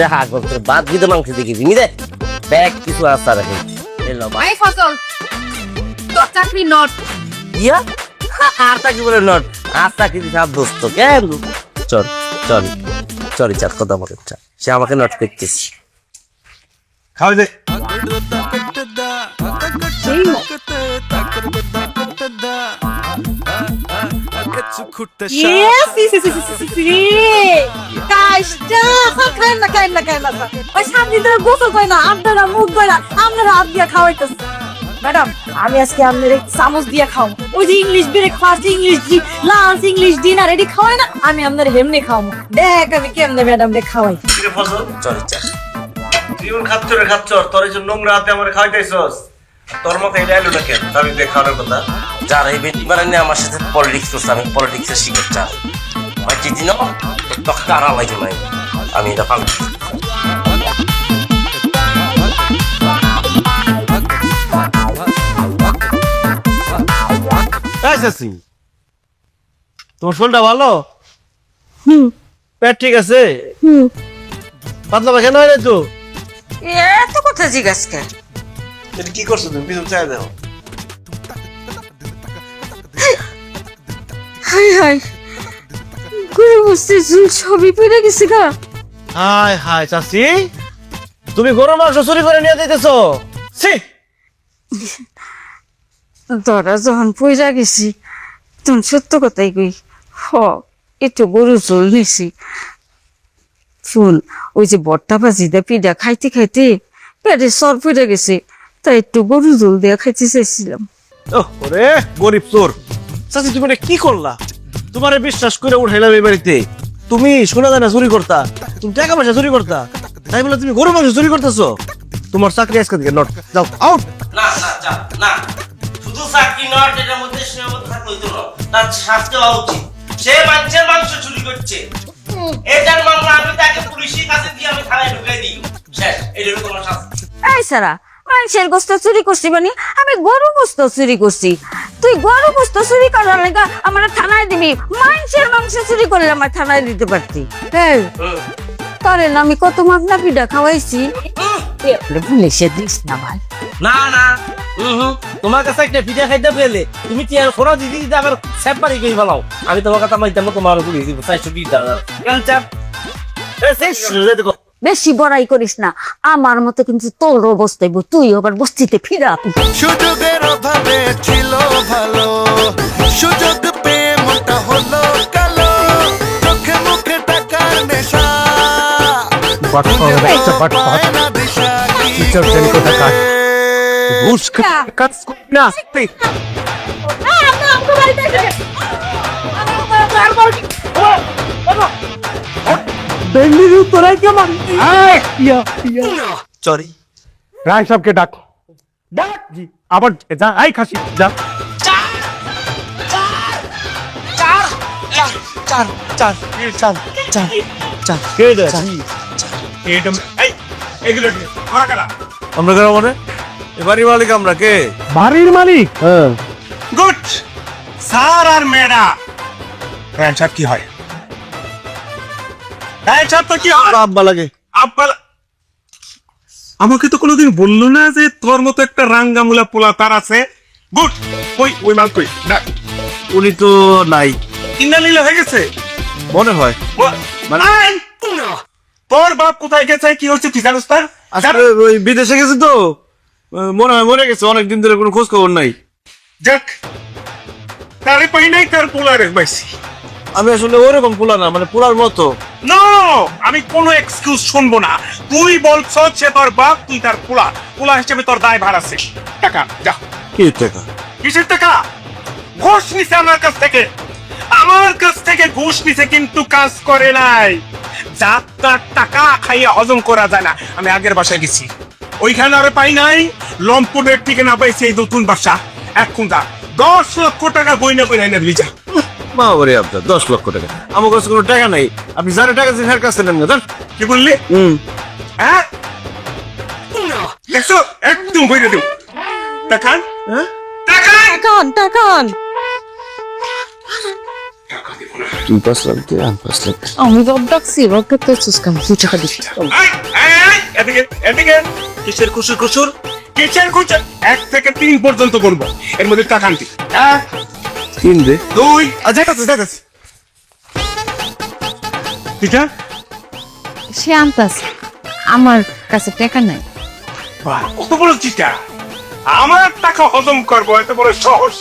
H: রাহা গল, বাদ দিতে মাংস দেখি মিদে, ব্যাগ কিছু আর চারে খাই। এলো বা
D: এই ফসল তোর চাকরি নট।
H: ইয়া আর তাকি বলে নট, আর তাকি দি সব দোস্ত কেন? চল চল চল, চার কথা আমাকে চা, সে আমাকে নট দেখতেছি।
F: খাওয়াই দে।
C: Yes, yes, yes, yes, yes, yes. কাজটা খাইন না, খাইন না, খাইন না। ওই 7 দিন ধরে গোসল করে না, আপনারা মুখ ধরে না, আপনারা হাত দিয়ে খাওয়াইতেছে। ম্যাডাম আমি আজকে আপনার চামচ দিয়ে খাও, ওই যে English breakfast, English lunch, English dinner এটি খাওয়াই না, আমি আপনার হেমনি খাওয়াবো। দেখ আমি কেমনে ম্যাডাম রে খাওয়াই।
H: চল চা।
F: জীবন খাচ্ছরে খাচ্ছর, তোর এই নোংরা হাতে আমার খাওয়াইতেছস। তোর মতো এটা এলো না কেন? আমি দেখ খাওয়ার কথা।
H: যার এই বেটি মানে আমার সাথে পলিটিক্স করছে, আমি পলিটিক্সের শিকার চা। ভাই চিঠি নাও, তখন আর লাগে নাই, আমি এটা পাবো।
F: তোমার শরীরটা ভালো? পেট ঠিক আছে? পাতলা পায়খানা হয় নাই তো?
I: এত কথা জিজ্ঞাস কে?
F: এটা কি করছো তুমি? পিছন চাই দাও।
I: হাই হাই, ঘুরে বসতে চুল সবই পড়ে গেছে গা।
F: হাই হাই চাচি, তুমি গরু মাংস চুরি করে নিয়ে যাইতেছো? ছি!
I: ধরা যখন পইরা গেছি তখন সত্য কথাই কই, একটু গরু চুল নিছি। শুন, ওই যে বট্টা ভাজিটা পিঠা খাইতে খাইতে পেটে সর পড়ে গেছে, তাই একটু গরু ঝোল দিয়ে খাইতে চাইছিলাম।
F: ওরে গরিব চোর! চাচি তুমি এটা কি করলা? তোমারে বিশ্বাস করে উঠাইলাম এই বাড়িতে, তুমি শোনা যায় না চুরি করতা, তুমি টাকা পয়সা চুরি করতা, তাই বলে তুমি গরু মাংস চুরি করতেছো? তোমার চাকরি আজকে থেকে নট, যাও আউট।
H: না না যা না, শুধু চাকরি নট, এটার মধ্যে সীমাবদ্ধ থাকলে হইতো না, তার শাস্তি হওয়া উচিত। সে মানুষের মাংস চুরি করছে, এটার মামলা আমি তাকে পুলিশের কাছে দিয়ে আমি থানায় ঢুকাই দিই, শেষ। এটা হলো তোমার শাস্তি।
I: এই সারা, মানুষের গোস্ত চুরি করছি মানে আমি গরু গোস্ত চুরি করছি। তুই গরু গোস্ত চুরি করার লেগা আমার থানায় দিবি, মানুষের মাংস চুরি করলে আমার থানায় দিতে পারতি। এই তোরে না আমি কত মাগনা পিঠা খাওয়াইছি, পুলিশে দিস না ভাই।
H: না না, তোমার কাছে একটা পিঠা খাইতে পেলে তুমি কি আর খোরা দিদি দিতে আবার স্যাপ পারি গই ফেলাও, আমি তোমার কথা মাইতাম না, তোমার পুলিশ দিব 420 টাকা কেন চাপ। দেখো
I: বেশি বড়াই করিস না, আমার মতো কিন্তু তোর অবস্থায় তুই আবার বস্তিতে ফিরা।
J: সুযোগের অভাবে ছিল ভালো, সুযোগ পেয়ে মনটা হলো কালো, চোখে মুখে টাকার নেশা,
F: বাট
J: না দিশা কি
F: ঘুষ
B: না
F: সরি
B: রায় সাহেবকে ডাক ডাক জি আবার যা আই খাসি যা
F: আমরা কেন মানে এবারই মালিক আমরা কে
B: বাড়ির মালিক
F: হ্যাঁ
B: গুড স্যার আর মেয়েরা রায় সাহেব কি হয় রায় সাহেব তো কি হয়
F: আব্বা লাগে
B: আব্বা আমাকে তো কোনোদিন বললো না যে তোর মতো একটা রাঙ্গামুলা পোলা তার আছে গুড ওই মাল কই না
F: উনি তো নাই
B: কিনা লীলা হয়ে গেছে
F: মনে হয়
B: মানে তোর বাপ কোথায় গেছে কি হচ্ছে তুই জানিস তার
F: আসলে ওই বিদেশে গেছে তো মনে হয় মরে গেছে অনেকদিন ধরে কোনো খোঁজ খবর নাই
B: যাক তারে পাই নাই তার পোলারে পাইছি
F: আমি আসলে ওরকম পোলা না মানে পোলার মতো
B: নো আমি কোনো এক্সকিউজ শুনবো না তুই বলছ সে তোর বাপ তুই তার পোলা পোলা হিসেবে তোর দায় ভার আছে টাকা যা
F: কি টাকা
B: কিসের টাকা ঘুষ নিছে আমার কাছ থেকে ঘুষ নিছে কিন্তু কাজ করে নাই যাত্রার টাকা খাইয়া হজম করা যায় না আমি আগের বাসায় গেছি ওইখানে আর পাই নাই লম্পনের ঠিকানা পাইছি এই নতুন বাসা এখন যা 10 লক্ষ টাকা বইনা এনে দিলি যা
F: মা বলে আপনার 10 লক্ষ টাকা আমার কাছে কোনো টাকা নাই আপনি যারা টাকা দিন কাছ থেকে নেন না
B: কি বললি হ্যাঁ দেখছো একদম বইনা দেব টাকান
F: হ্যাঁ
C: টাকান
F: তুই 5 লাখ দিয়ে 5 লাখ
D: আমি তো ডাকছি এবার করতে চুস্কাম 2 টাকা দিচ্ছি
B: এদিকে কিসের কুসুর এক থেকে 3 পর্যন্ত করবো এর মধ্যে টাকা আনতি
F: 3 দে
B: 2 যাইতাছে এটা
D: সে আনতাছে আমার কাছে টাকা নাই
B: কত বড় চিটা আমার টাকা হজম করবো এত বড় সাহস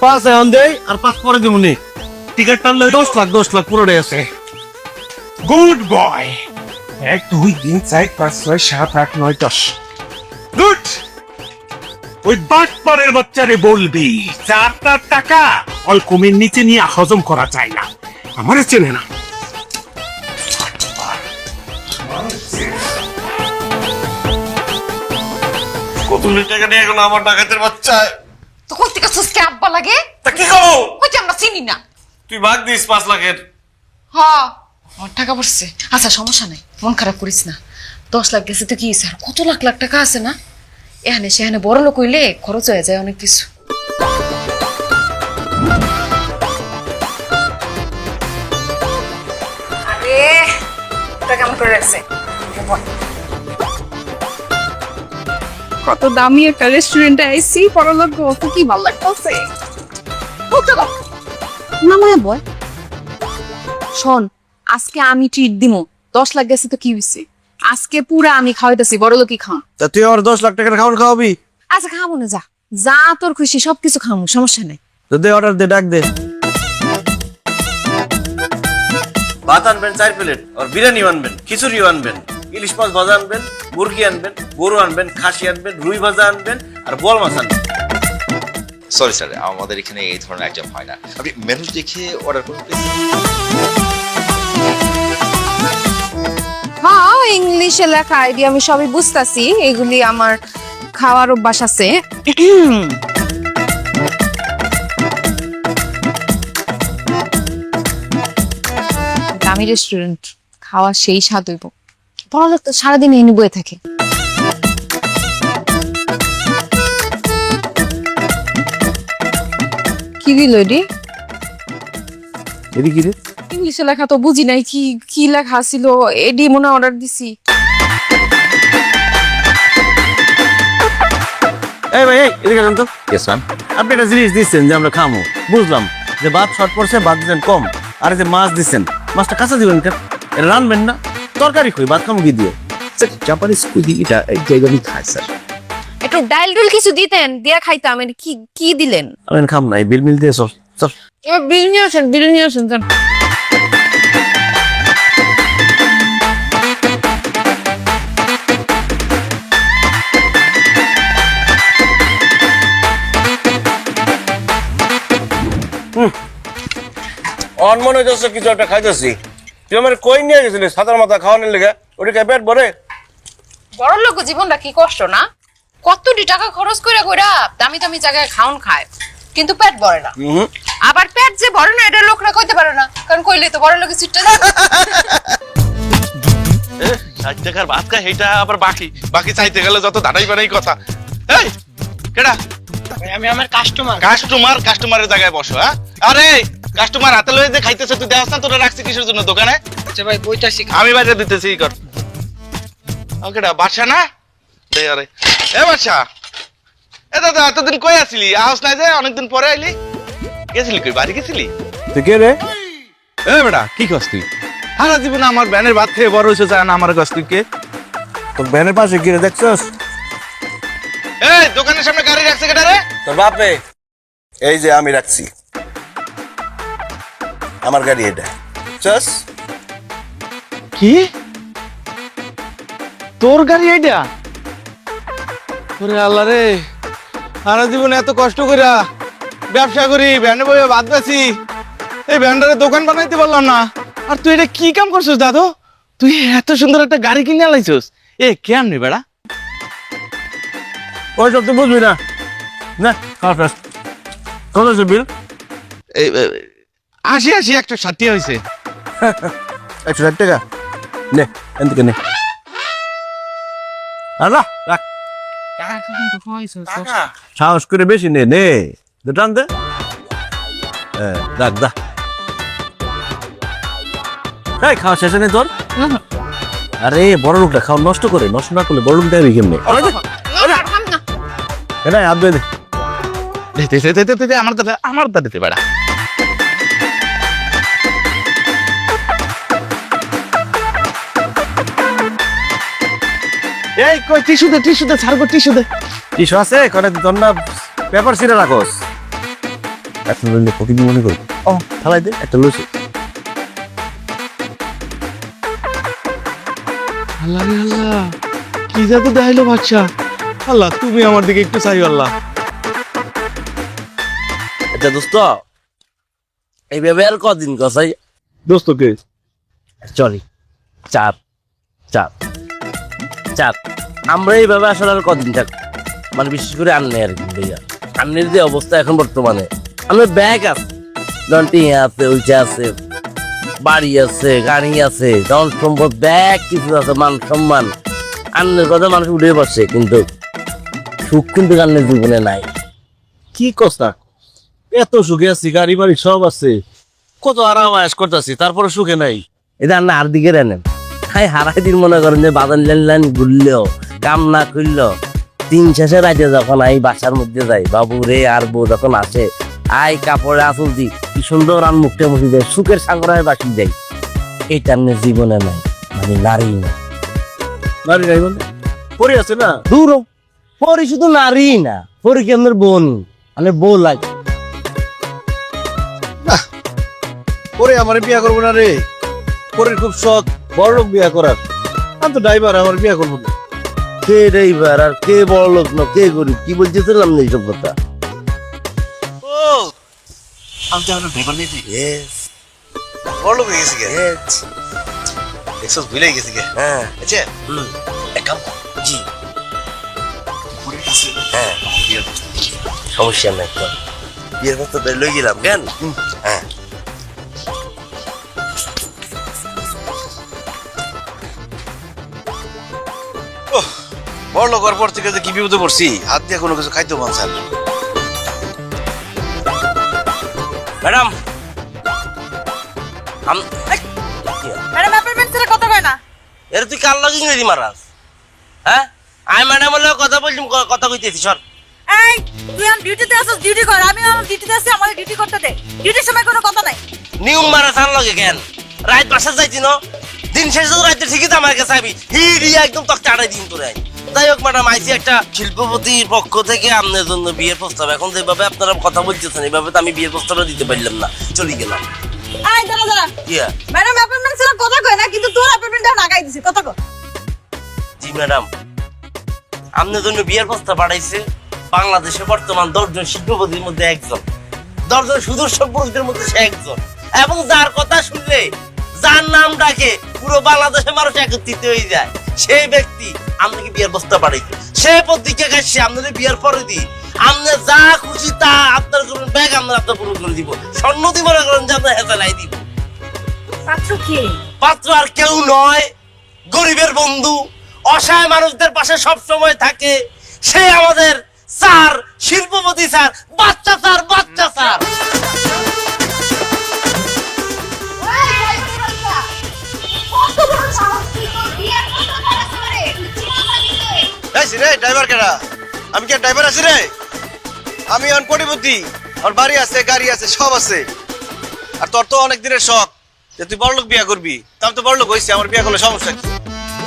F: 5 এখন দেই আর 5 পরে দিমুনি টিকিট টানলে 10 লাখ পুরোটাই আছে
B: গুড বয় 1 2 3 4 5 6 7 8 9 10 গুড ওই বাটপারের বাচ্চারে বলবি চারটার টাকা অল্পমের নিচে নিয়ে হজম করা যায় না আমারে চেনে না
F: কত টাকা নিয়ে গেল আমার ডাকাতের বাচ্চা
D: তো কই থেকে চুস্কে আব্বা লাগে
F: তা কি করব
D: কই আমরা চিনি না
F: তুই ভাগ দিস 5 লাখের
D: হ্যাঁ আমার টাকা পড়ছে আচ্ছা সমস্যা নাই মন খারাপ করিস না 10 লাখ গেছে তো কি স্যার কত লাখ লাখ টাকা আছে না এখানে সেখানে বড় লোক হইলে খরচ হয়ে যায় অনেক কিছু আরে এটা কেমন করে রাখছে কত দামি একটা রেস্টুরেন্টে আইছি পরলোক কত কি ভালো লাগতেছে না মনে বয় শোন আজকে আমি ট্রিট দিমু 10 লাখ গেছে তো কি হইছে আজকে পুরা আমি খাওয়াইতেছি বড় লোকই খাওয়া
F: তা তুই আর 10 লাখ টাকার খাওয়ান খাওয়াবি
D: আচ্ছা খাবো না যা যা তোর খুশি সবকিছু খাবো সমস্যা নাই
F: তো দে অর্ডার দে ডাক দে ভাত আনবেন 4 প্লেট আর বিরিয়ানি আনবেন খিচুড়ি আনবেন ইলিশ মাছ ভাজা আনবেন মুরগি আনবেন গরু আনবেন খাসি আনবেন রুই ভাজা আনবেন আর বোয়াল মাছ আনবেন
K: সরি স্যার আমাদের এখানে এই ধরনের আইটেম হয় না আপনি মেনু দেখে অর্ডার করুন প্লিজ
D: হ্যাঁ ইংলিশে লেখা আইডিয়া আমি সবই বুঝতাছি এগুলি আমার খাওয়ার অভ্যাস আছে দামি রেস্টুরেন্ট খাওয়া সেই স্বাদ হইব পড়ালেখ তো সারাদিন এনে বয়ে থাকে কি দিল এটি
F: এদিকে রে
D: ইংলিশে লেখা তো বুঝি নাই কি কি লেখা ছিল এডি মনে অর্ডার দিছি
F: এই ভাই এই এদিকে আসুন তো
K: ইয়েস ম্যাম
F: আপনি একটা জিনিস দিচ্ছেন যে আমরা খামো বুঝলাম যে ভাত শর্ট পড়ছে ভাত দিচ্ছেন কম আর এই যে মাছ দিচ্ছেন মাছটা কাঁচা দিবেন কেন এটা রানবেন না তরকারি কই ভাত খামো কি দিয়ে
K: স্যার জাপানিজ কুইজিন এটা এই জায়গায় খায় স্যার
D: একটু ডাল ডুল কিছু দিতেন দিয়া খাইতাম এর কি কি দিলেন
F: আমি খাম নাই বিল মিল দিয়ে চল চল
D: এবার বিল নিয়ে আসেন যান
F: অন মনে হচ্ছে কিছু একটা খাইতেছি। তুই আমার কই নিয়ে গেছিলি সাদার মাথা খাওয়ানোর লেগে? ওটা পেট ভরে?
D: বড় লোক জীবনটা কি কষ্ট না, কতটি টাকা খরচ করে কইরা দামি দামি জায়গায় খাওন খায়, কিন্তু পেট ভরে না। আবার পেট যে ভরে না এটা লোকরা কইতে পারে না, কারণ কইলে তো বড় লোকের চিটটা যায়।
E: 60 টাকার ভাত খাই, এটা আবার বাকি বাকি চাইতে গেলে যত দাঁড়াই বাড়াই কথা। এই কেডা?
B: আমি আমার কাস্টমার।
E: কাস্টমারের জায়গায় বসো। হ্যাঁ, আরে কাস্টমার হাতে লয়ে যে খাইতেছে, তুই দেখাস না তোরা রাখছি কিসের জন্য দোকানে?
B: আচ্ছা ভাই বইতাছি।
E: আমি বাইরে দিতেছি কর। ওকেডা বাদশা না? আরে এ বাদশা, এ দাদা এতদিন কই আছিলি? আওস নাই যে, অনেকদিন পরে আইলি। গেছিলি কই? বাড়ি গেছিলি?
F: তুই কে রে?
E: এ বেটা কি কস তুই? সারা জীবন আমার ব্যানের ভাত খেয়ে বড় হয়েছে, যায় না আমার কাছ তুই কে?
F: তোর ভ্যানের পাশে কি রে দেখছস?
E: এই দোকানের সামনে গাড়ি রাখছে কেডা রে?
F: তোর বাপে। এই যে আমি রাখছি, আমার গাড়ি এটা। চস
E: কি তোর গাড়ি এইটা? ওরে আল্লাহ রে, সারা জীবন এত কষ্ট কইরা ব্যবসা করি, ভ্যানে বইয়ে বাদ বেছি, এই ভ্যানটারে দোকান বানাইতে পারলাম না। আর তুই এটা কি কাম করছিস দাদু? তুই এত সুন্দর একটা গাড়ি কিনে আলাইছিস, এ কেমনে বেড়া?
F: ওই সব তুই বুঝবি না। না খাওয়া ফেস। কত হয়েছে বিল?
E: 80 160 হয়েছে।
F: 160 টাকা নে, এন থেকে নে। আল্লাহ রাখ, সাহস করে বেশি নে নে, টান দে। রাখ দা। এই খাওয়া শেষে নেই তোর? আরে বড় লোকটা খাওয়া নষ্ট করে, নষ্ট না করলে বড় লোক দেবে কেমনে? এটা হাত ধুয়ে দে।
E: আমার দাদিতে বেড়া। এই কই টিস্যু দে ছাড়বো, টিস্যু দে।
F: টিস্যু আছে? করে তোর না পেপার ছিঁড়ে রাখোস। একটা লইলে পকেট মনে করি। ও থালাই দে, একটা লইছি।
E: আল্লাহ রে আল্লাহ, কি জাদু দেখাইলো বাচ্চা। আল্লাহ তুমি আমার দিকে একটু চাই আল্লাহ।
H: আচ্ছা দোস্ত, এইভাবে আর কদিন কসাই?
F: দোস্ত কে?
H: সরি, চাপ চাপ চাপ। আমরা এইভাবে আসলে আর কদিন থাক, মানে বিশেষ করে আন্নে আর কি ভাইয়া। আন্নের যে অবস্থা এখন বর্তমানে, আমার ব্যাগ আছে, টিয়া আছে, ওইটা আছে, বাড়ি আছে, গাড়ি আছে, ধন সম্পদ, ব্যাগ কিছু আছে, মান সম্মান। আন্নের কথা মানুষ উঠে বসে, কিন্তু সুখ কিন্তু আন্নের জীবনে নাই।
F: কি কষ্ট? এত সুখে আছি, গাড়ি বাড়ি সব আছে, কত আরাম আয়াস করতেছি, তারপরে সুখে নাই।
H: এটা আন্না আর দিকে নেন। হাই হারাই দিন মনে করেন যে বাজার লাইন লাইন ঘুরলেও কাম না করলেও দিন শেষে রাইতে যখন এই বাসার মধ্যে যাই, বাবু রে আর বউ যখন আসে, আই কাপড়ে আসল দি কি সুন্দর আর মুখটা মুখে যায়, সুখের সাগরায় বাসি যাই। এটা এমনি জীবনে নাই, মানে নারী না।
F: নারী নাই মানে পরি আছে না?
H: দূর পরি শুধু নারী না, পরি কি আমাদের বোন, মানে বউ লাগে।
F: পরে আমার বিয়া করবো না রে। পরের খুব শখ বড় লোক বিয়া করার। আমি তো ড্রাইভার, আমার বিয়া করবো না।
H: কে ড্রাইভার আর কে বড় লোক না কে গরিব, কি বলতেছিলাম না এইসব কথা।
E: আমি তো আমার ড্রাইভার নেই।
H: Yes,
E: বড় লোক হয়ে গেছি গে।
H: yes,
E: এক্সেস ভুলে গেছি গে।
H: হ্যাঁ,
E: আচ্ছা এক কাম কর,
H: জি,
E: পুরীর কাছে
H: হ্যাঁ,
E: বিয়ের প্রস্তাব।
H: সমস্যা নাই তো। বিয়ের কথা তো লই গেলাম কেন? হ্যাঁ,
E: বড় লোক হওয়ার পর থেকে যে কি বিপদে পড়ছি, হাত দিয়ে কোনো কিছু খাইতে মন চায় না।
H: ম্যাডাম
G: ম্যাডাম অ্যাপয়েন্টমেন্ট ছেড়ে কথা কয় না।
H: এর তুই কার লগে ইংরেজি মারাস? হ্যাঁ, আমি ম্যাডাম হলে কথা বলছি, কথা কইতেছি। সর।
G: এই তুই আমার ডিউটিতে আসছিস, ডিউটি কর। আমি আমার ডিউটিতে আছি, আমার ডিউটি করতে দে। ডিউটির সময় কোনো কথা নাই।
H: নিয়ম মারাস আর লগে কেন? রাত বাসা যাইছি ন, দিন শেষে তো রাতে ঠিকই তো আমার কাছে আবি, হিড়িয়া একদম তক চাড়াই দিন তোরে। যাই হোক ম্যাডাম, আইসি একটা শিল্পপতির পক্ষ থেকে আপনার জন্য বিয়ের প্রস্তাব। এখন যেভাবে আপনারা কথা বলতেছেন, এইভাবে তো আমি বিয়ের প্রস্তাবটা দিতে পারলাম না, চলে গেলাম।
G: এই দাঁড়া দাঁড়া,
H: ইয়া
G: ম্যাডাম অ্যাপয়েন্টমেন্ট ছেড়ে কথা কয় না, কিন্তু তোর অ্যাপয়েন্টমেন্টটা নাগাই দিছি। কথা কর।
H: জি ম্যাডাম, আপনার জন্য বিয়ের প্রস্তাব পাঠাইছে বাংলাদেশে বর্তমান 10 জন শিল্পপতির মধ্যে একজন, 10 জন সুদূর সম্পর্কের মধ্যে সে একজন। এবং যার কথা শুনলে যার নাম ডাকে পুরো বাংলাদেশের মানুষ একত্রিত হয়ে যায় সেই ব্যক্তি আপনাকে বিয়ের বস্তা পাঠাইছে সে প্রতিজ্ঞা খাইছে আপনাদের বিয়ের পরে দিই আপনি যা খুশি তা আপনার করবেন ব্যাগ আমরা আপনার পূরণ করে দিব স্বর্ণ দিব না করেন যে আপনার হেতালাই দিব পাত্র আর কেউ নয় গরিবের বন্ধু অসহায় মানুষদের পাশে সব সময় থাকে সে আমাদের স্যার শিল্পপতি স্যার বাচ্চা স্যার
E: রে ড্রাইভার কেডা আমি কি ড্রাইভার আছি রে আমি অন কোটিপতি আর বাড়ি আছে গাড়ি আছে সব আছে আর তোর তো অনেক দিনের শখ যে তুই বড়লোক বিয়া করবি তাম তো বড়লোক হইছে আমার বিয়া করলে সমস্যা কি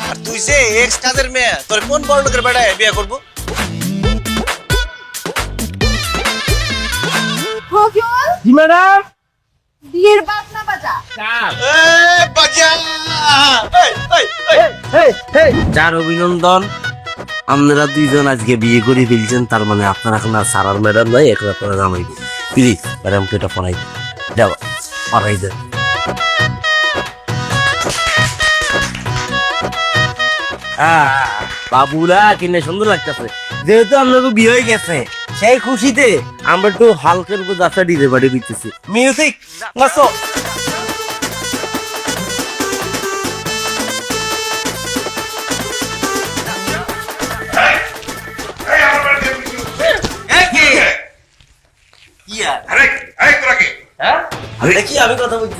E: আর তুই যে এক্স কাজের মেয়ে তোর কোন বড়লোকের বেড়ায় বিয়া করবো
B: জি ম্যাডাম
G: বিয়ের বাজনা বাজা
H: যার অভিনন্দন আপনারা দুইজন আজকে বিয়ে করে ফেলছেন তার মানে আপনারা এখন আর সারার ম্যাডাম নাই এখন আপনারা জামাই প্লিজ ম্যাডামকে এটা ফোনাই যাও পাঠাই দেন বাবুরা কিনে সুন্দর লাগতেছে যেহেতু আপনাকে বিয়ে হয়ে গেছে সেই খুশিতে আমরা একটু হালকের উপর যাত্রা ডিজে বাড়ি দিতেছি মিউজিক নাচো আমি কথা বলছি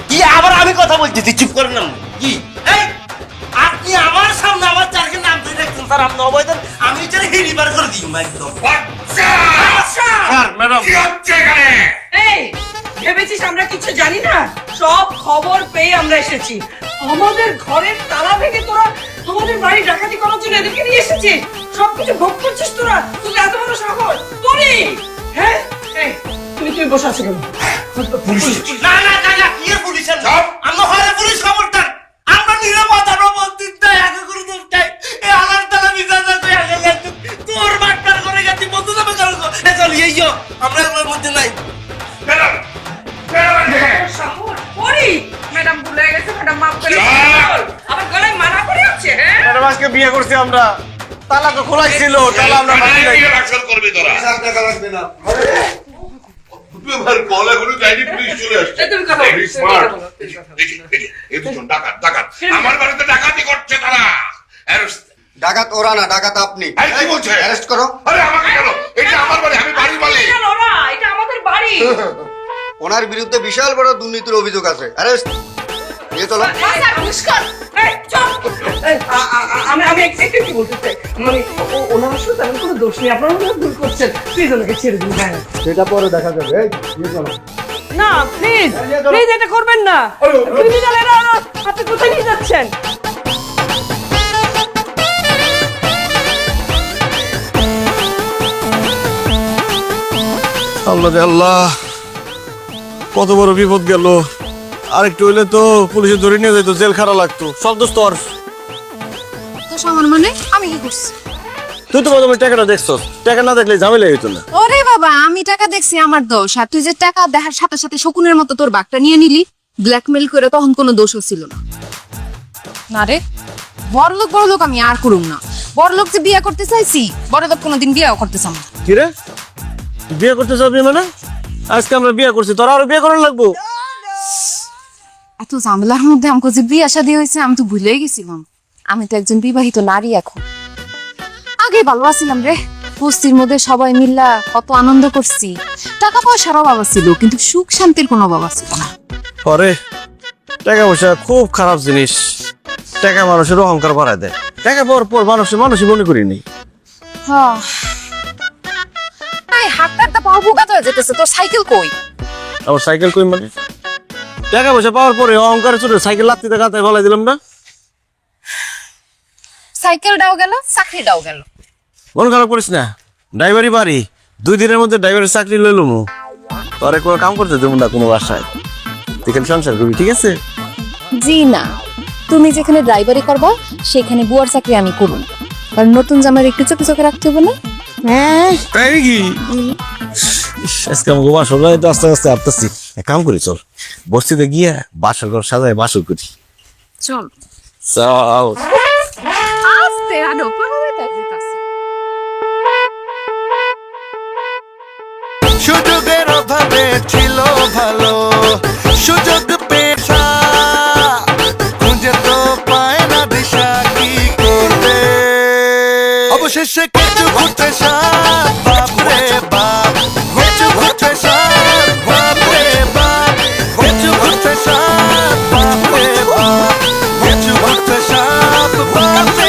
H: কি আবার আমি কথা বলছি তুই চুপ করে নাম কি আপনি আমার সামনে আমার চারকে নাম ধরে দেখছেন স্যার আপনি অবৈধ আমি চাই হিরিবার করে দিই একদম
C: ভেবেছিস আমরা কিছু জানি না সব খবর পেয়ে আমরা এসেছি আমাদের ঘরের তালা ভেঙে তোরা আমাদের বাড়ি ডাকাতি করার জন্য এদেরকে নিয়ে এসেছিস সবকিছু ভোগ করছিস তোরা তুই এত বড় সাহস তোরই হ্যাঁ তুমি বসে আছো কেন
H: না না না কি পুলিশের আমরা ঘরে পুলিশ খবরদার আমরা নিরাপত্তা নবদিনটা আগে করে দেই এই আলার তালা বিজানা কই আগে লাগতো তোর বাটপার করে গেছি বন্ধু যাবে কারণ এ চল এইও আমরা এর মধ্যে নাই
B: ম্যাডাম
C: সাহস করি ম্যাডাম ভুলে গেছে ম্যাডাম মাফ করে আবার গলায় মারা করে আছে হ্যাঁ
E: ম্যাডাম আজকে বিয়ে করছি আমরা তালা তো খোলাই ছিল তালা আমরা মাটি নাই
A: অ্যাকশন করবি তোরা টাকা লাগবে না আমার কলা করে যাইনি পুলিশ চলে আসছে
C: তুমি কথা বলো
A: স্মার্ট এই দুজন ডাকাত আমার বাড়িতে ডাকাতি করছে তারা অ্যারেস্ট
E: ডাকাত ওরা না ডাকাত আপনি
A: এই কি বলছে
E: অ্যারেস্ট করো
A: আরে আমাকে কেন এটা আমার বাড়ি আমি বাড়ির মালিক
C: এটা আমাদের বাড়ি
E: ওনার বিরুদ্ধে বিশাল বড় দুর্নীতির অভিযোগ আছে অ্যারেস্ট নিয়ে চলো
C: আমি একটু কি বলতে চাই মানে ওনার আসলে তেমন কোনো দোষ নেই আপনারা ভুল করছেন প্লিজ ওনাকে ছেড়ে দিন
E: সেটা পরে দেখা যাবে নিয়ে চলো
C: না প্লিজ প্লিজ এটা করবেন না ক্রিমিনালেরা আপনি কোথায় নিয়ে যাচ্ছেন
F: আল্লাহ রে আল্লাহ কত বড় বিপদ গেল আরেকটু হইলে তো পুলিশে ধরে নিয়ে যেত জেল খারা লাগতো সব দোষ তোর
D: তো সামান মানে আমি কি করছি
F: তুই তো প্রথমে টাকাটা দেখছস টাকা না দেখলে ঝামেলা হইতো না
D: ওরে বাবা আমি টাকা দেখছি আমার দোষ আর তুই যে টাকা দেখার সাথে সাথে শকুনের মতো তোর বাগটা নিয়ে নিলি ব্ল্যাকমেল করে তখন কোনো দোষও ছিল না না রে বড়লোক আমি আর করুম না বড়লোক যে বিয়ে করতে চাইছি বড়লোক কোনোদিন বিয়েও করতে চাম না
F: কি রে বিয়ে করতে চাবি মানে আজকে আমরা বিয়ে করছি তোর আরো বিয়ে করার লাগবো
D: এত ঝামেলার মধ্যে আমাকে যে বিয়ে শাদী হয়েছে আমি তো ভুলেই গেছিলাম আমি তো একজন বিবাহিত নারী এখন আগে ভালো আছিলাম রে বস্তির মধ্যে সবাই মিল্লা কত আনন্দ করছি টাকা পয়সার অভাব ছিল কিন্তু সুখ শান্তির কোনো অভাব ছিল না
F: পরে টাকা পয়সা খুব খারাপ জিনিস টাকা মানুষের অহংকার বাড়ায় দেয় টাকা পাওয়ার পর মানুষই মনে করিনি
D: হ্যাঁ হাতটা পাও বুকাত হয়ে যেতেছে তোর সাইকেল কই
F: আবার সাইকেল কই মানে টাকা পয়সা পাওয়ার পরে অহংকারে চলে সাইকেল লাত্তিতে গাতায় ফেলাই দিলাম না
D: সাইকেলটাও গেল চাকরিটাও গেল
F: মন খারাপ করিস না ড্রাইভারি বাড়ি 2 দিনের মধ্যে ড্রাইভারের চাকরি লইলুম তোরে কোনো কাম করতে দেবো না কোনো বাসায় তুই খালি সংসার করবি ঠিক আছে
D: জি না তুমি যেখানে ড্রাইভারি করবা সেখানে বুয়ার চাকরি আমি করব কারণ নতুন জামাই একটু চোখে চোখে রাখতে হবে না
B: তাই নাকি?
F: আজকে আমাকে বাসর নয় তো আস্তে আস্তে আপতেছি এক কাম করি চল বস্তিতে গিয়ে বাসর ঘর সাজায় বাসর করি
D: চল
F: চল
D: আস্তে আনো পাহাড়ে যাইতাছি
J: সুযোগের অভাবে ছিল ভালো সুযোগ পেশা খুঁজে তো পায় না দিশা কি করবে অবশেষে কিছু ঘুরতে সাপ বাপরে বাপ কিছু ঘুরতে সাপ বাপরে বাপ কিছু ঘুরতে সাপ বাপরে বাপ কিছু ঘুরতে সাপ বাপরে